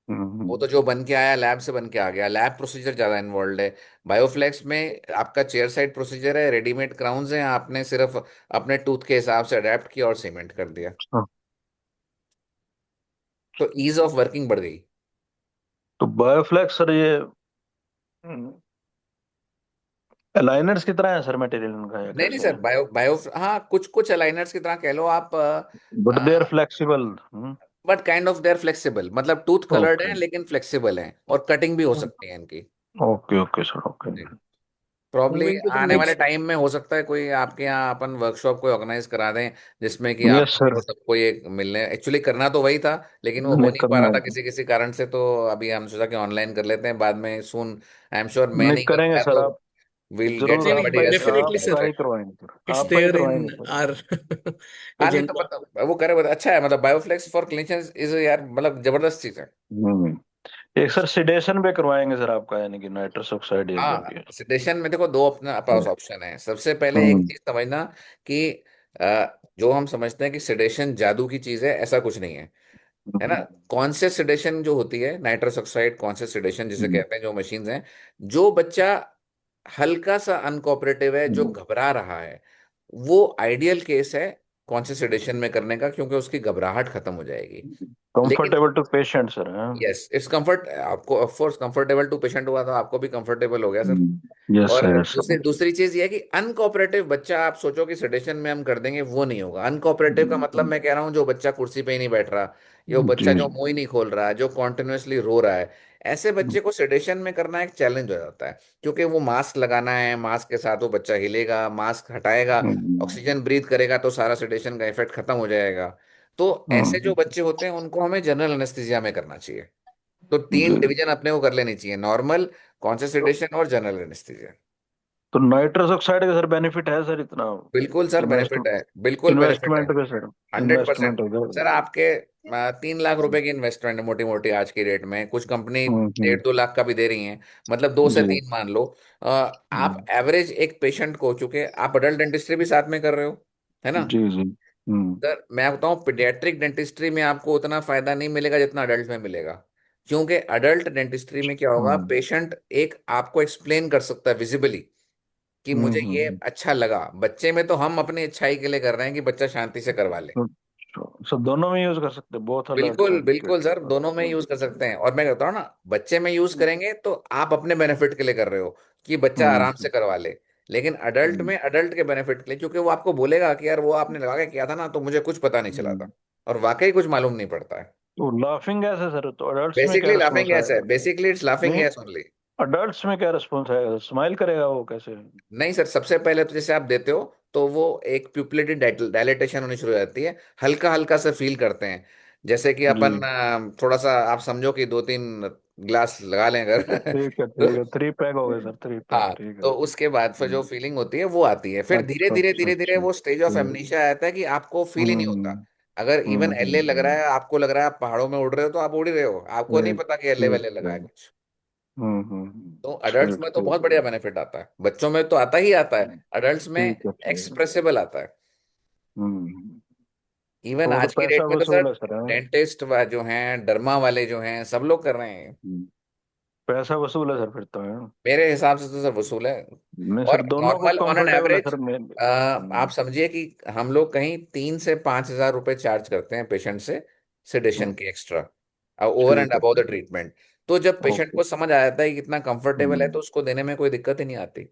वो तो जो बन के आया लैब से बन के आ गया, लैब प्रोसीजर ज्यादा इन्वॉल्व है। बायोफ्लेक्स में आपका चेयर साइड प्रोसीजर है, रेडीमेड क्राउन्स हैं, आपने सिर्फ अपने टूथ के हिसाब से अडेप्ट किया और सीमेंट कर दिया, तो ईज ऑफ वर्किंग बढ़ गई।
तो बायोफ्लेक्स सर ये अलाइनर्स की तरह है सर मटेरियल इनका या
नहीं नहीं
कैसे
सर,
है
बायो बायो हाँ, कुछ कुछ अलाइनर्स की तरह कह लो आप,
but they are flexible
but kind of there flexible, मतलब टूथ कलर्ड
ओके
है लेकिन फ्लेक्सिबल है, और कटिंग भी हो सकती है इनकी।
Okay okay sir okay
probably
moving to the
आने वाले
नेक्स्ट।
टाइम में हो सकता है कोई आपके यहाँ अपन वर्कशॉप कोई ऑर्गेनाइज करा दें, जिसमें कि
यस
आपको
सर
सबको ये मिलने, एक्चुअली करना तो वही था लेकिन वो हो
नहीं
नहीं पा
करना
रहा था
होगा
किसी किसी कारण से, तो अभी हम सोचा कि ऑनलाइन कर लेते हैं, बाद में सून आई एम श्योर मैं
नहीं
नहीं कर
करेंगे
पाया
सर
तो
आप
विल गेट
जरूर
नहीं नहीं
समबडी
आपका ही
एल्स
डेफिनेटली
आपका
सर,
ही करवाएंगे सर
इट्स
आपका ही
देयर इन
करवाएंगे सर
आर
हाँ नहीं तो
एजेंडा।
मतलब वो करे बहुत अच्छा है, मतलब बायोफ्लेक्स फॉर क्लिनिशियंस इज यार मतलब जबरदस्त चीज है।
हम्म एक सर सिडेशन पे करवाएंगे सर आपका यानी कि नाइट्रस ऑक्साइड या जो
हाँ,
भी है
सेडेशन में देखो दो अपने पास ऑप्शन है। सबसे पहले एक
हम्म
चीज समझना कि जो हम समझते हैं कि सेडेशन जादू की चीज है, ऐसा कुछ नहीं है ना। कॉन्शियस सेडेशन जो होती है, नाइट्रस ऑक्साइड कॉन्शियस सेडेशन जिसे कहते हैं, जो मशीन्स हैं, जो बच्चा हल्का सा अनकोऑपरेटिव है, जो घबरा रहा है, वो आइडियल केस है कॉन्शियस सेडेशन में करने का, क्योंकि उसकी घबराहट खत्म हो जाएगी। लेकिन
comfortable to patient sir
yes, it's comfort, आपको of course comfortable to patient हुआ तो आपको भी कंफर्टेबल हो गया सर।
यस
और
सर यस
दूसरी
सर
दूसरी चीज ये है कि अनकोऑपरेटिव बच्चा, आप सोचो कि सेडेशन में हम कर देंगे, वो नहीं होगा। अनकोऑपरेटिव का मतलब मैं कह रहा हूँ जो बच्चा कुर्सी पे ही नहीं बैठ रहा, या वो
जी
बच्चा जो मुंह ही नहीं खोल रहा है, जो कॉन्टिन्यूसली रो रहा है, ऐसे बच्चे को सेडेशन में करना एक चैलेंज हो जाता है, क्योंकि वो मास्क लगाना है, मास्क के साथ वो बच्चा हिलेगा, मास्क हटाएगा, ऑक्सीजन ब्रीथ करेगा, तो सारा सेडेशन का इफेक्ट खत्म हो जाएगा। तो ऐसे जो बच्चे होते हैं उनको हमें जनरल एनेस्थीसिया में करना चाहिए। तो तीन
जी
डिवीजन अपने को कर लेनी चाहिए, नॉर्मल, कॉन्शियस सेडेशन और जनरल एनेस्थीसिया।
तो नाइट्रस ऑक्साइड का सर बेनिफिट है सर इतना
बिल्कुल सर बेनिफिट
इन्वेस्टमेंट
है, बिल्कुल बेनिफिट है।
इन्वेस्टमेंट पे सर
100%।
इन्वेस्टमेंट हो
सर
गया
आपके 3 लाख रुपए की इन्वेस्टमेंट है मोटी मोटी आज की डेट में, कुछ कंपनी
हम्म
1.5-2 लाख का भी दे रही हैं, मतलब 2 से 3
जी
मान लो। आप
हम्म,
एवरेज एक पेशेंट को, चूंकि आप अडल्ट डेंटिस्ट्री भी साथ में कर रहे हो, है ना
जी जी
सर, मैं बताऊं पीडियाट्रिक डेंटिस्ट्री में आपको उतना फायदा नहीं मिलेगा जितना अडल्ट में मिलेगा। क्योंकि अडल्ट डेंटिस्ट्री में क्या होगा,
हम्म
पेशेंट एक आपको एक्सप्लेन कर सकता है विजिबली कि मुझे ये
हम्म
अच्छा लगा। बच्चे में तो हम अपनी अच्छाई के लिए कर रहे हैं कि बच्चा शांति से करवा ले।
सर दोनों में यूज कर सकते हैं बोथ अडल्ट
बिल्कुल
एंड
बिल्कुल सर, दोनों में यूज कर सकते हैं। और मैं कहता हूँ ना, बच्चे में यूज करेंगे तो आप अपने बेनिफिट के लिए कर रहे हो कि बच्चा आराम से करवा ले, लेकिन अडल्ट में अडल्ट के बेनिफिट के लिए, क्योंकि वो आपको बोलेगा कि यार वो आपने लगा के किया था ना, तो मुझे कुछ पता नहीं चला था, और वाकई कुछ मालूम नहीं पड़ता है।
तो लाफिंग गैस है सर तो अडल्ट्स में क्या
बेसिकली लाफिंग
रिस्पॉन्स
गैस है,
आएगा
बेसिकली इट्स लाफिंग
नहीं
गैस ओनली।
अडल्ट्स में क्या रिस्पॉन्स आएगा स्माइल करेगा वो कैसे
नहीं सर, सबसे पहले तो जैसे आप देते हो, तो वो एक प्यूपिलेटी डायलेटेशन होनी शुरू हो जाती है, हल्का हल्का से फील करते हैं, जैसे कि
जी
अपन थोड़ा सा आप समझो कि 2-3 ग्लास लगा लें अगर तो
ठीक है 3 पैग हो गए सर 3 पैग
हाँ,
ठीक है
तो उसके बाद फिर जो फीलिंग होती है वो आती है, फिर धीरे
अच्छा
धीरे
अच्छा
धीरे धीरे
अच्छा
वो स्टेज ऑफ एमनीशिया आता है कि आपको फील ही नहीं होता।
हम्म
अगर इवन एलए लग रहा
हम्म
है, आपको लग रहा है आप पहाड़ों में उड़ रहे हो, तो आप उड़ ही रहे हो, आपको नहीं
ठीक
पता कि एलए
ठीक
वेले लगा
है
है कुछ। तो अडल्ट्स
ठीक
में तो
ठीक
बहुत बढ़िया बेनिफिट आता है, बच्चों में तो आता ही आता है, अडल्ट्स में
ठीक है
एक्सप्रेसिबल आता है।
हम्म
इवन
तो वो तो
आज की
पैसा
डेट में तो सर
वसूल है सर हाँ?
डेंटिस्ट जो हैं, डर्मा वाले जो हैं, सब लोग कर रहे हैं।
हम्म, पैसा वसूल है सर फिर तो है
मेरे हिसाब से तो सर वसूल है।
नहीं सर
और
दोनों को
नॉर्मल ऑन एन
कंफर्टेबल है
एवरेज
सर मैं
आप समझिए कि हम लोग कहीं 3 से 5 हजार रुपए चार्ज करते हैं पेशेंट से, सेडेशन के एक्स्ट्रा, ओवर एंड
ठीक है
अबाउ द
ठीक
ट्रीटमेंट। तो जब
है
पेशेंट
ओके
को समझ आ जाता है कि कितना कंफर्टेबल है,
हम्म
तो उसको देने में कोई दिक्कत ही नहीं आती।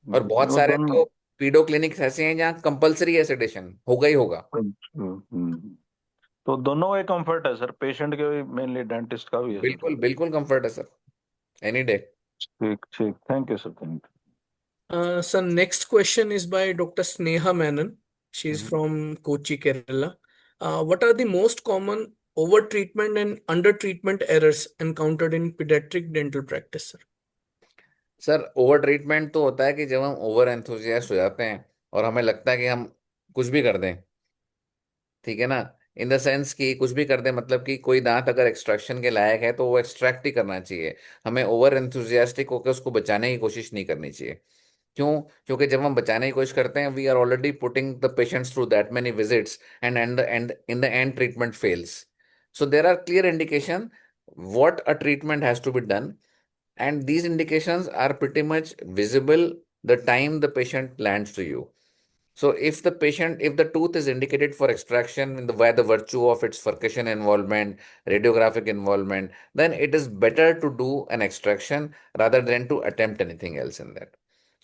और बहुत
वो
सारे
दोनों
तो पीडो क्लिनिक्स ऐसे हैं जहाँ कंपलसरी है सेडेशन, होगा ही होगा।
तो दोनों का कंफर्ट है सर पेशेंट के भी मेनली डेंटिस्ट का भी है सर
बिल्कुल बिल्कुल कंफर्ट है सर, एनी डे।
ठीक ठीक thank you sir thank you
So next question is by Dr. Sneha Menon. She's
Mhm.
from Kochi, Kerala. What are the most common over-treatment and under-treatment errors encountered in pediatric dental practice, sir?
Sir over treatment तो होता है कि जब हम over enthusiast हो जाते हैं और हमें लगता है कि हम कुछ भी कर दें, ठीक है ना। इन द सेंस कि कुछ भी कर दें, मतलब कि कोई दांत अगर एक्सट्रैक्शन के लायक है तो वो एक्सट्रैक्ट ही करना चाहिए। हमें ओवर एंथुजियास्टिक होकर उसको बचाने की कोशिश नहीं करनी चाहिए। क्यों? क्योंकि जब हम बचाने की कोशिश करते हैं, we are already putting the patients through that many visits and in the end treatment fails. So there are clear indication what a treatment has to be done, and these indications are pretty much visible the time the patient lands to you. So if the tooth is indicated for extraction in the by the virtue of its furcation involvement, radiographic involvement, then it is better to do an extraction rather than to attempt anything else in that.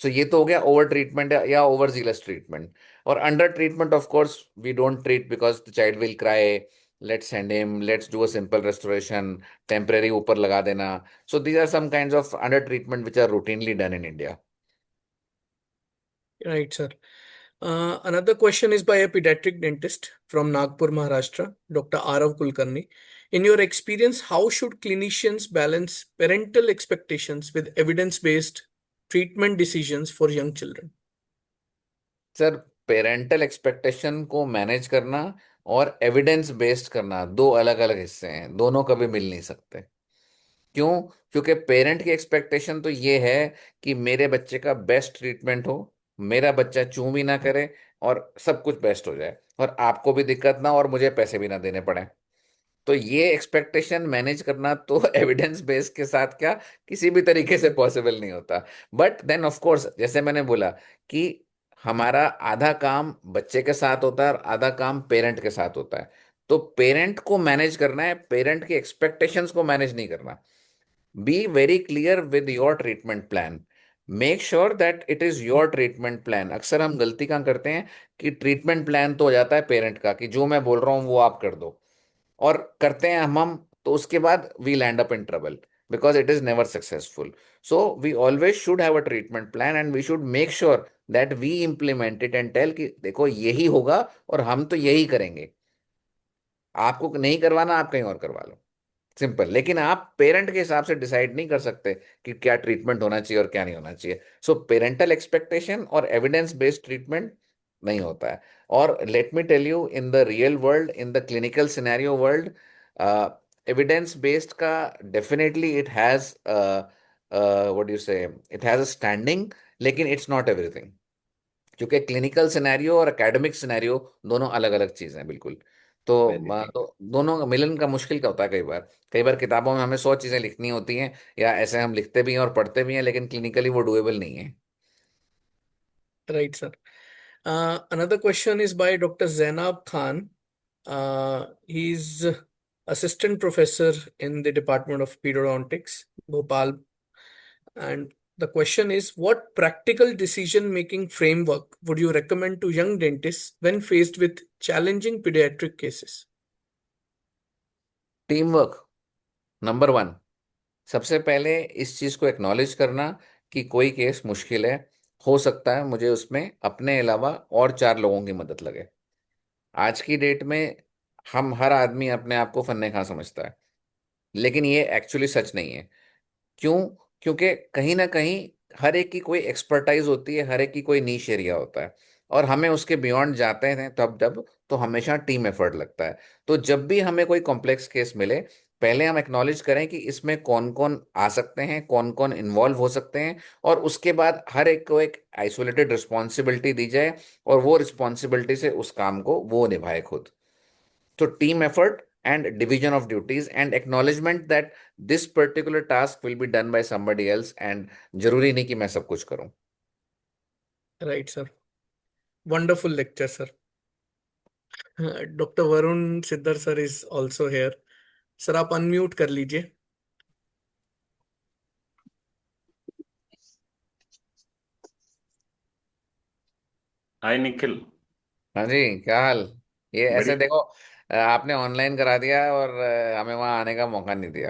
So ये तो हो गया over treatment या over zealous treatment. और under treatment of course we don't treat because the child will cry, let's send him, let's do a simple restoration, temporary ऊपर लगा देना। So these are some kinds of under treatment which are routinely done in India.
Right, sir. Another question is by a pediatric dentist from Nagpur, Maharashtra, Dr. Arav Kulkarni. In your experience, how should clinicians balance parental expectations with evidence-based treatment decisions for young children?
Sir parental expectation को manage करना और evidence based करना दो अलग अलग हिस्से हैं, दोनों कभी मिल नहीं सकते। क्यों? क्योंकि पेरेंट की एक्सपेक्टेशन तो ये है कि मेरे बच्चे का बेस्ट ट्रीटमेंट हो, मेरा बच्चा चूं भी ना करे और सब कुछ बेस्ट हो जाए और आपको भी दिक्कत ना और मुझे पैसे भी ना देने पड़े। तो ये एक्सपेक्टेशन मैनेज करना तो एविडेंस बेस के साथ क्या किसी भी तरीके से पॉसिबल नहीं होता। बट देन ऑफ कोर्स जैसे मैंने बोला कि हमारा आधा काम बच्चे के साथ होता है और आधा काम पेरेंट के साथ होता है। तो पेरेंट को मैनेज करना है, पेरेंट की एक्सपेक्टेशंस को मैनेज नहीं करना। Be very clear with your treatment plan, make sure that it is your treatment plan. अक्सर हम गलती कहाँ करते हैं कि ट्रीटमेंट प्लान तो हो जाता है पेरेंट का कि जो मैं बोल रहा हूँ वो आप कर दो, और करते हैं हम तो उसके बाद we land up in trouble because it is never successful. So we always should have a treatment plan and we should make sure that we implement it and tell कि देखो यही होगा और हम तो यही करेंगे, आपको नहीं करवाना आप कहीं और करवा लो, सिंपल। लेकिन आप पेरेंट के हिसाब से डिसाइड नहीं कर सकते कि क्या ट्रीटमेंट होना चाहिए और क्या नहीं होना चाहिए। सो पेरेंटल एक्सपेक्टेशन और एविडेंस बेस्ड ट्रीटमेंट नहीं होता है। और let me tell you, in the real world, in the clinical scenario world, evidence based का definitely it has what you say, it has a standing, लेकिन it's not everything. क्योंकि clinical scenario और academic scenario दोनों अलग अलग चीज़ हैं बिल्कुल। तो
Very true.
तो दोनों का मिलन का मुश्किल क्या होता है, कई बार किताबों में हमें 100 चीज़ें लिखनी होती हैं या ऐसे हम लिखते भी हैं और पढ़ते भी हैं, लेकिन क्लिनिकली वो डुएबल नहीं है।
Right, sir. Another question is by Dr. Zainab Khan. He's assistant professor in the Department of Periodontics, Bhopal. And the question is, what practical decision-making framework would you recommend to young dentists when faced with challenging pediatric cases?
Team work number one. सबसे पहले इस चीज़ को acknowledge करना कि कोई case मुश्किल है, हो सकता है मुझे उसमें अपने अलावा और 4 लोगों की मदद लगे। आज की डेट में हम हर आदमी अपने आप को फन्ने खा समझता है, लेकिन ये एक्चुअली सच नहीं है। क्यों? क्योंकि कहीं ना कहीं हर एक की कोई एक्सपर्टाइज होती है, हर एक की कोई नीश एरिया होता है और हमें उसके बियॉन्ड जाते हैं तब जब तो हमेशा टीम एफर्ट लगता है। तो जब भी हमें कोई कॉम्प्लेक्स केस मिले, पहले हम एक्नॉलेज करें कि इसमें कौन कौन आ सकते हैं, कौन कौन इन्वॉल्व हो सकते हैं, और उसके बाद हर एक को एक आइसोलेटेड रिस्पॉन्सिबिलिटी दी जाए और वो रिस्पॉन्सिबिलिटी से उस काम को वो निभाए खुद। So team effort and division of duties and acknowledgement that this particular task will be done by somebody else and जरूरी नहीं कि मैं सब कुछ करूं।
Right, sir. Wonderful lecture, sir. Dr. Varun Siddhar sir is also here. Sir, आप unmute कर लीजिए.
हाय निखिल।
हाँ जी, क्या हाल? ये ऐसे
बड़ी
देखो, आपने ऑनलाइन करा दिया और हमें वहां आने का मौका नहीं दिया।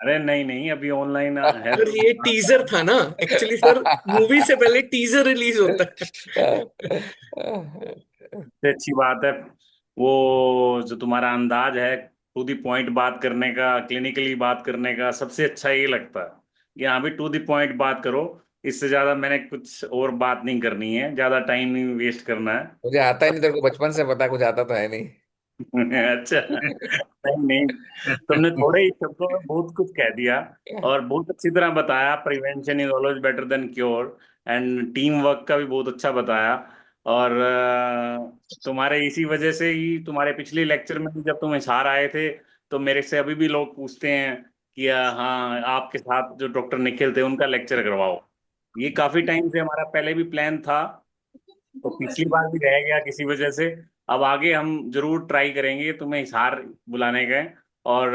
अरे नहीं नहीं, अभी ऑनलाइन है
सर
तो।
ये टीजर था ना, एक्चुअली सर मूवी से पहले टीजर रिलीज होता है।
सबसे अच्छी बात है वो जो तुम्हारा अंदाज है टू दी पॉइंट बात करने का, क्लिनिकली बात करने का, सबसे अच्छा ये लगता है कि हाँ भी टू दी पॉइंट बात करो। इससे ज्यादा मैंने कुछ और बात नहीं करनी है, ज्यादा टाइम नहीं वेस्ट करना है।
मुझे आता ही नहीं, तेरे को बचपन से पता है, कुछ आता तो है नहीं।
अच्छा, नहीं नहीं, तुमने थोड़े ही शब्दों में बहुत कुछ कह दिया और बहुत अच्छी तरह बताया। Prevention is always better than cure, and team work का भी बहुत अच्छा बताया। और तुम्हारे इसी वजह से ही तुम्हारे पिछले लेक्चर में भी जब तुम हिसार आए थे तो मेरे से अभी भी लोग पूछते हैं कि हाँ आपके साथ जो डॉक्टर निखिल थे उनका लेक्चर करवाओ। ये काफी टाइम से हमारा पहले भी प्लान था, तो पिछली बार भी रह गया किसी वजह से। अब आगे हम जरूर ट्राई करेंगे तुम्हें हिसार बुलाने का। और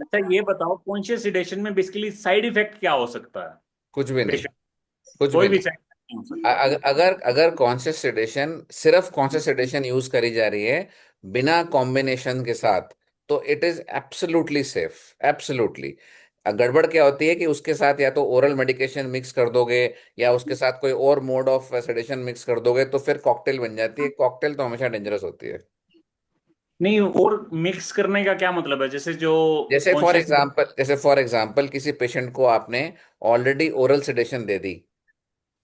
अच्छा ये बताओ, कॉन्शियस सिडेशन में बेसिकली साइड इफेक्ट क्या हो सकता है
कुछ भी नहीं,
पेशेंट?
कुछ भी
कोई भी
नहीं।
साइड इफेक्ट नहीं हो सकता।
अगर अगर कॉन्शियस सेडेशन, सिर्फ कॉन्शियस सेडेशन यूज करी जा रही है बिना कॉम्बिनेशन के साथ, तो it is absolutely safe, absolutely. गड़बड़ क्या होती है कि उसके साथ या तो ओरल मेडिकेशन मिक्स कर दोगे या उसके साथ कोई और मोड ऑफ सेडेशन मिक्स कर दोगे, तो फिर कॉकटेल बन जाती है। कॉकटेल तो हमेशा डेंजरस होती है।
नहीं, और मिक्स करने का क्या मतलब है? जैसे जो कॉन्शियस।
जैसे फॉर एग्जांपल किसी पेशेंट को आपने ऑलरेडी ओरल सेडेशन दे दी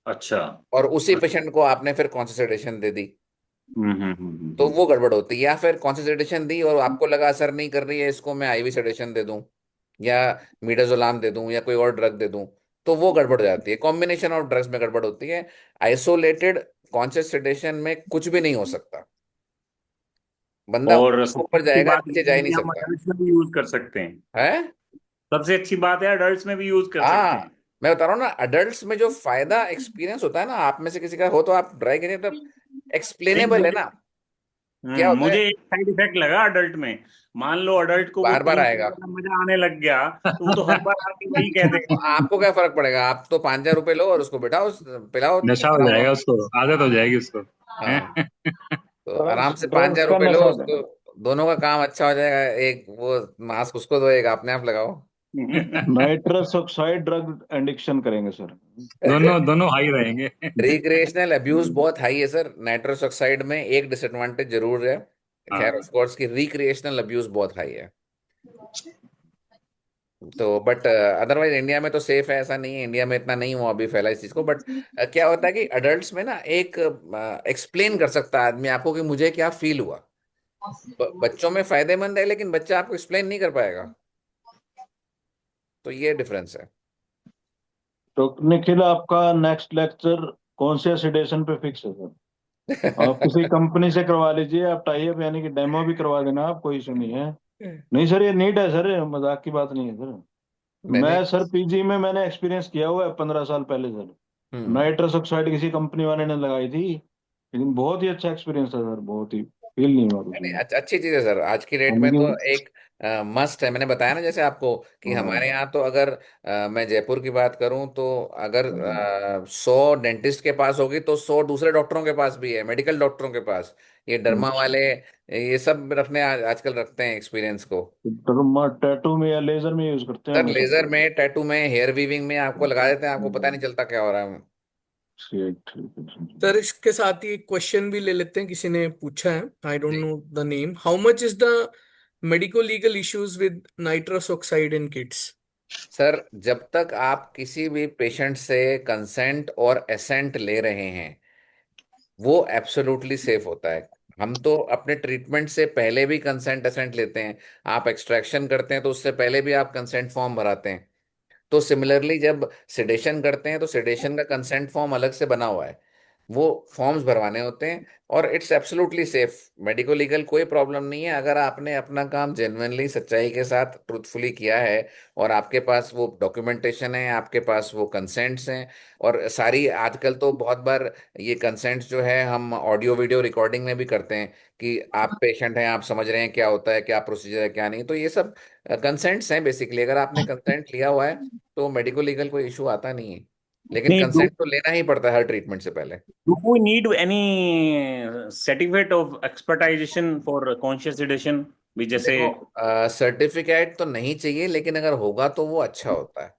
अच्छा।
और उसी पेशेंट को आपने फिर कॉन्शियस सेडेशन दे दी, तो
हम्म।
वो गड़बड़ होती है। या फिर कॉन्सेंट्रेशन दी और आपको लगा असर नहीं कर रही है, इसको मैं आईवी सेडेशन दे दूं या मिडाजोलाम दे दूं या कोई और ड्रग दे दूं, तो वो गड़बड़ हो जाती है। कॉम्बिनेशन ऑफ ड्रग्स में गड़बड़ होती है। आइसोलेटेड कॉन्शियस सेडेशन में कुछ भी नहीं हो सकता। बंदा
और सबसे
ऊपर
अच्छी
जाएगा,
बात
नीचे
ये
जा
है
ही नहीं
कि हम
सकता
अडल्ट में भी यूज कर सकते हैं।
है।
सबसे अच्छी बात है अडल्ट में भी यूज कर सकते
हाँ,
हैं।
मैं बता रहा हूँ ना, अडल्ट्स में जो फायदा एक्सपीरियंस होता है ना, आप में से किसी का हो तो आप ट्राई करिए, तो
नहीं
एक्सप्लेनेबल है
मुझे,
ना। क्या होता है,
मुझे एक साइड इफेक्ट लगा अडल्ट में। मान लो अडल्ट को वो
बार बार
पेन
आएगा।
किलर का मजा आने लग गया तो वो तो हर बार आके वही कह
तो
देगा।
आपको क्या फर्क पड़ेगा? आप तो 5,000 रुपए लो और उसको बिठाओ, पिलाओ
नशा हो
पैरासिटामोल।
जाएगा उसको, आदत हो जाएगी उसको।
हाँ, तो आराम
ड्रग्स
से पांच
ड्रग्स
हजार
का
रुपए लो
नशा
उसको,
देना।
दोनों का काम अच्छा हो जाएगा। एक वो मास्क उसको दो, एक अपने आप लगाओ।
नाइट्रस ऑक्साइड ड्रग एडिक्शन करेंगे सर।
दोनों दोनों हाई रहेंगे।
रिक्रिएशनल अब्यूज बहुत हाई है सर नाइट्रस ऑक्साइड में। एक डिसएडवांटेज जरूर है, खैर ऑफ
हाँ।
कोर्स, की रिक्रिएशनल अब्यूज बहुत हाई है। तो बट अदरवाइज इंडिया में तो सेफ है, ऐसा नहीं है। इंडिया में इतना नहीं हुआ अभी फैला इस चीज को। बट क्या होता है कि अडल्ट्स में ना एक एक्सप्लेन कर सकता है आदमी आपको कि मुझे क्या फील हुआ। बच्चों में फायदेमंद है, लेकिन बच्चा आपको एक्सप्लेन नहीं कर पाएगा। तो ये डिफरेंस है।
तो निखिल, आपका नेक्स्ट लेक्चर कौन से सेडेशन पे फिक्स है सर? आप किसी कंपनी से करवा लीजिए, आप टाई अप यानी कि डेमो भी करवा देना, आप कोई इशू नहीं है। नहीं सर, ये नीट है सर, ये मजाक की बात नहीं है सर।
मैंने
मैं सर पीजी में मैंने एक्सपीरियंस किया हुआ है 15 साल पहले सर।
हम्म
नाइट्रस ऑक्साइड किसी कंपनी वाले ने लगाई थी, लेकिन बहुत ही अच्छा एक्सपीरियंस था सर, बहुत ही फील नहीं हुआ कुछ
नहीं,
भी।
अच्छी चीज है सर। आज की डेट
यानी
में
कि
तो एक मस्ट है। मैंने बताया ना जैसे आपको कि हमारे
हाँ,
यहाँ तो अगर मैं जयपुर की बात करूं तो अगर 100 डेंटिस्ट के पास होगी तो 100 दूसरे डॉक्टरों के पास भी है, मेडिकल डॉक्टरों के पास। ये डर्मा
अच्छा।
वाले ये सब रखने आजकल रखते हैं एक्सपीरियंस को।
तो टैटू में या लेजर में यूज करते
सर
होंगे सर
लेजर
तो।
में, टैटू में, हेयर वीविंग में आपको लगा देते हैं, आपको पता नहीं चलता क्या हो रहा है।
ठीक ठीक है
सर इसके साथ ही एक क्वेश्चन भी ले लेते हैं, किसी ने पूछा है, आई डोंट
जी
know the name. How much is the medico legal issues with nitrous oxide in kids?
Sir, जब तक आप किसी भी पेशेंट से कंसेंट और एसेंट ले रहे हैं, वो एब्सोल्युटली सेफ होता है। हम तो अपने ट्रीटमेंट से पहले भी कंसेंट एसेंट लेते हैं। आप एक्सट्रैक्शन करते हैं तो उससे पहले भी आप कंसेंट फॉर्म भराते हैं। तो सिमिलरली जब सेडेशन करते हैं तो सेडेशन का कंसेंट फॉर्म अलग से बना हुआ है, वो फॉर्म्स भरवाने होते हैं। और it's absolutely safe, medico legal कोई प्रॉब्लम नहीं है। अगर आपने अपना काम जेन्युइनली सच्चाई के साथ ट्रूथफुली किया है और आपके पास वो डॉक्यूमेंटेशन है, आपके पास वो कंसेंट्स हैं, और सारी आजकल तो बहुत बार ये कंसेंट्स जो है हम ऑडियो वीडियो रिकॉर्डिंग में भी करते हैं कि आप पेशेंट हैं, आप समझ रहे हैं क्या होता है, क्या प्रोसीजर है, क्या नहीं। तो ये सब कंसेंट्स हैं बेसिकली। अगर आपने कंसेंट लिया हुआ है तो मेडिको लीगल कोई इशू आता नहीं है। लेकिन
नहीं,
कंसेंट तो लेना ही पड़ता है हर ट्रीटमेंट से पहले।
do we need any certificate of expertization for conscious sedation? भी जैसे
देखो सर्टिफिकेट तो नहीं चाहिए, लेकिन अगर होगा तो वो अच्छा होता है।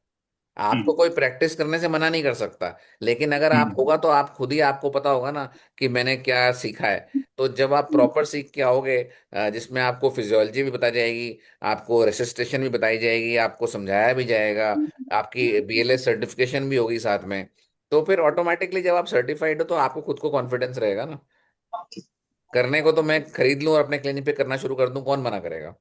आपको
हम्म,
कोई प्रैक्टिस करने से मना नहीं कर सकता, लेकिन अगर आप होगा तो आप खुद ही, आपको पता होगा ना कि मैंने क्या सीखा है। तो जब आप प्रॉपर सीख के आओगे, जिसमें आपको फिजियोलॉजी भी बताई जाएगी, आपको रेसिस्टेशन भी बताई जाएगी, आपको समझाया भी जाएगा, आपकी BLS सर्टिफिकेशन भी होगी साथ में, तो फिर ऑटोमेटिकली जब आप सर्टिफाइड हो तो आपको खुद को कॉन्फिडेंस रहेगा ना। करने को तो मैं खरीद लूं और अपने क्लिनिक पे करना शुरू कर दूं, कौन मना करेगा।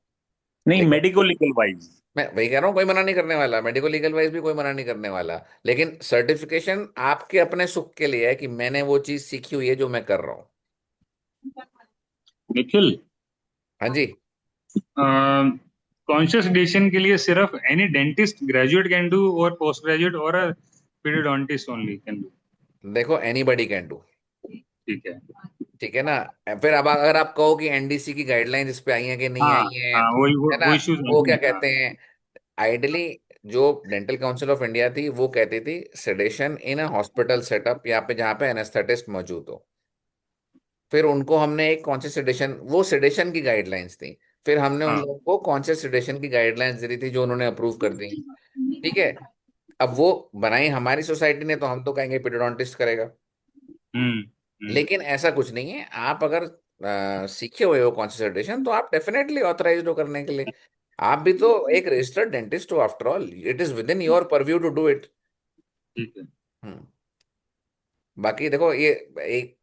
नहीं,
लेकिन
मेडिको लीगल वाइज।
मैं वही कह रहा हूँ, कोई मना नहीं करने वाला, मेडिकल लीगल वाइज भी कोई मना नहीं करने वाला, लेकिन सर्टिफिकेशन आपके अपने सुख के लिए है कि मैंने वो चीज सीखी हुई है जो मैं कर रहा हूँ।
निखिल,
हाँ जी।
कॉन्शियस डिशन के लिए सिर्फ any dentist graduate can do और पोस्ट ग्रेजुएट और पीरियोडोंटिस्ट ओनली कैन डू?
देखो एनीबडी कैन डू।
ठीक है।
ठीक है ना। फिर अब अगर आप कहो कि NDC की गाइडलाइंस इस पे आई हैं कि नहीं
हाँ
आई हैं,
हाँ, वही
है
वो
ना,
इश्यूज
वो क्या
हाँ।
कहते हैं, आइडली जो डेंटल काउंसिल ऑफ इंडिया थी वो कहती थी sedation in a hospital setup, यहाँ पे जहाँ पे एनेस्थेटिस्ट मौजूद हो। फिर उनको हमने एक कॉन्शियस सेडेशन, वो सेडेशन की गाइडलाइंस थी, फिर हमने उन
हाँ।
लोगों को कॉन्शियस सेडेशन की गाइडलाइंस दी थी जो उन्होंने अप्रूव कर दी। ठीक है। अब वो बनाई हमारी सोसाइटी ने तो हम तो कहेंगे पीरियोडोंटिस्ट करेगा,
हम्म।
लेकिन ऐसा कुछ नहीं है। आप अगर सीखे हुए हो कॉन्शियस सेडेशन तो आप डेफिनेटली ऑथराइज्ड हो करने के लिए। आप भी तो एक रजिस्टर्ड डेंटिस्ट हो, after all it is within your purview to do it.
ठीक है।
बाकी देखो ये एक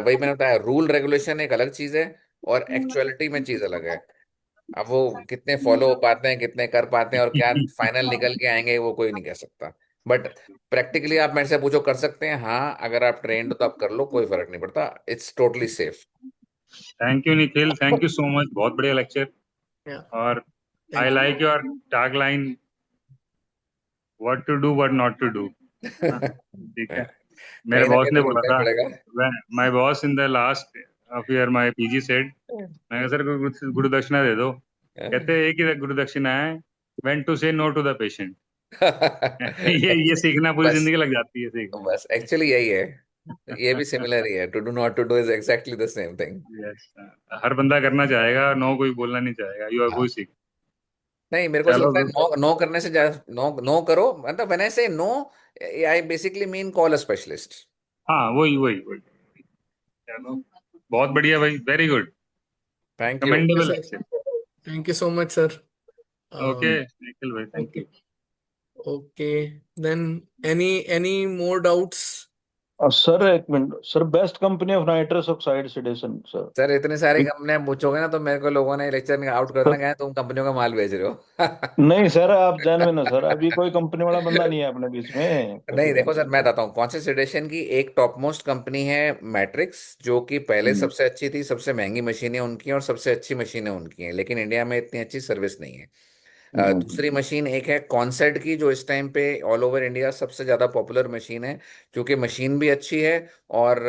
वही मैंने बताया, रूल रेगुलेशन एक अलग चीज है और एक्चुअलिटी में चीज अलग है। अब वो कितने फॉलो हो पाते हैं, कितने कर पाते हैं और क्या फाइनल निकल के आएंगे वो कोई नहीं कह सकता। बट प्रैक्टिकली आप मेरे से पूछो, कर सकते हैं हाँ, अगर आप ट्रेंड हो तो आप कर लो, कोई फर्क नहीं पड़ता, it's totally safe.
Thank you Nikhil, thank you so much, बहुत बढ़िया लेक्चर।
Yeah,
और I
thank you.
Like your tagline, what to do what not to do. ठीक है। मेरे
कहीं ना
बॉस
कहीं
ने
तो
बोला
ढूंढना ही
था,
पड़ेगा।
My boss in the last of year my PG said, मैं कहा, सर गुरु दक्षिणा दे दो। कहते एक ही गुरु दक्षिणा है, व्हेन टू से नो टू द पेशेंट। ये सीखना पूरी
बस
जिंदगी लग जाती है सीखने में।
बस एक्चुअली यही है, ये भी सिमिलर ही है, to do not to do is exactly the same thing.
Yes, हर बंदा करना चाहेगा, नो कोई बोलना नहीं चाहेगा, यू आर कोई सीख।
नहीं, मेरे को ऐसा
चलो
लगता है नो नो करने से ज्यादा, नो नो करो, मतलब when I say no, I basically mean call a specialist.
हाँ, वही वही वही। चलो, बहुत बढ़िया भाई, very good,
thank you.
Yes,
commendable
sir.
Lecture.
Thank you so much, sir.
Okay
Um,
Nikhil भाई, thank you.
okay, okay. Then any more doubts?
Sir एक minute sir, best company of nitrous oxide sedation sir.
Sir इतनी सारी कंपनियां पूछोगे ना तो मेरे को लोगों ने लेक्चर में आउट कर देना, क्या है, तुम कंपनियों का माल बेच रहे हो।
नहीं सर, आप जेन्युइन हो सर, अभी कोई कंपनी वाला बंदा नहीं है अपने बीच में,
नहीं
पहली बात
देखो
तो
सर, मैं
सर।
बताता हूँ, कॉन्शियस सेडेशन की एक टॉप मोस्ट कंपनी है मैट्रिक्स, जो कि पहले
हम्म,
सबसे अच्छी थी, सबसे महंगी मशीनें उनकी हैं और सबसे अच्छी मशीनें उनकी हैं, लेकिन इंडिया में इतनी अच्छी सर्विस नहीं है।
हम्म,
दूसरी मशीन एक है कॉन्सेट की, जो इस टाइम पे ऑल ओवर इंडिया सबसे ज्यादा पॉपुलर मशीन है, क्योंकि मशीन भी अच्छी है और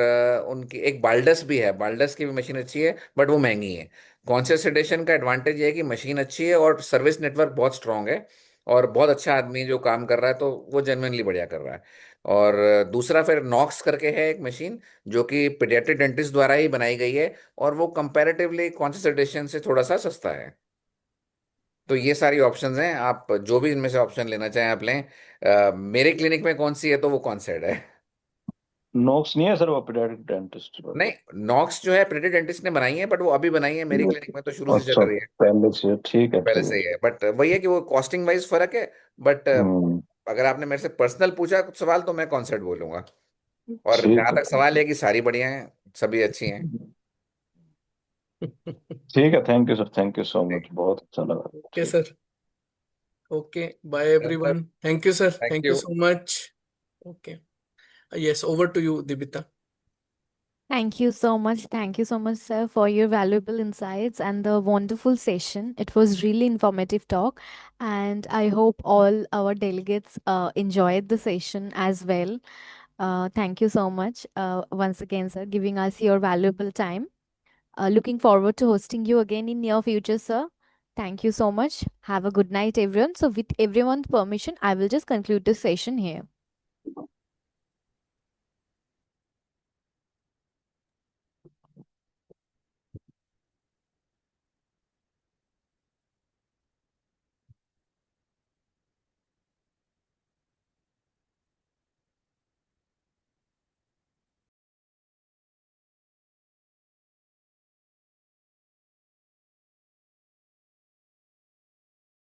उनकी एक बाल्डस भी है, बाल्डस की भी मशीन अच्छी है, बट वो महंगी है। कॉन्शियस सेडेशन का एडवांटेज ये है कि मशीन अच्छी है और सर्विस नेटवर्क बहुत स्ट्रांग है, और बहुत अच्छा आदमी जो काम कर रहा है तो वो जेन्युइनली बढ़िया कर रहा है। और दूसरा फिर नॉक्स करके है एक मशीन, जो कि पीडियाट्रिक डेंटिस्ट द्वारा ही बनाई गई है, और वो कंपैरेटिवली कॉन्शियस सेडेशन से थोड़ा सा सस्ता है। तो ये सारी ऑप्शंस हैं, आप जो भी इनमें से ऑप्शन लेना चाहें आप लें। मेरे क्लिनिक में कौन सी है तो वो कौन सेड है।
नोक्स नहीं है सर, वो पीडियाट्रिक डेंटिस्ट पर।
नहीं, नॉक्स जो है प्रेडिट डेंटिस्ट ने बनाई है, बट वो अभी बनाई है, मेरी क्लिनिक में तो शुरू से चल
अच्छा,
रही है,
पहले से ठीक है,
पहले
ठीक
से
है
ही
सर।
है, बट वही है कि वो कॉस्टिंग वाइज फर्क है। बट
हम्म,
अगर आपने मेरे से पर्सनल पूछा कुछ सवाल तो मैं कॉन्सेप्ट बोलूंगा। और जहां
ठीक है,
तक सवाल है कि सारी बढ़िया हैं, सभी अच्छी हैं।
ठीक है, thank you sir, thank you सो
ठीक।
मच, बहुत अच्छा लगा।
Okay,
ठीक।
sir. Okay, bye
sir,
everyone. Thank you, sir.
Thank
Thank you
you.
so much. Okay. Yes, over to you, Dibita.
Thank you so much. Thank you so much, sir, for your valuable insights and the wonderful session. It was really informative talk, and I hope all our delegates enjoyed the session as well. Thank you so much once again, sir, giving us your valuable time. Looking forward to hosting you again in near future, sir. Thank you so much. Have a good night, everyone. So, with everyone's permission, I will just conclude this session here.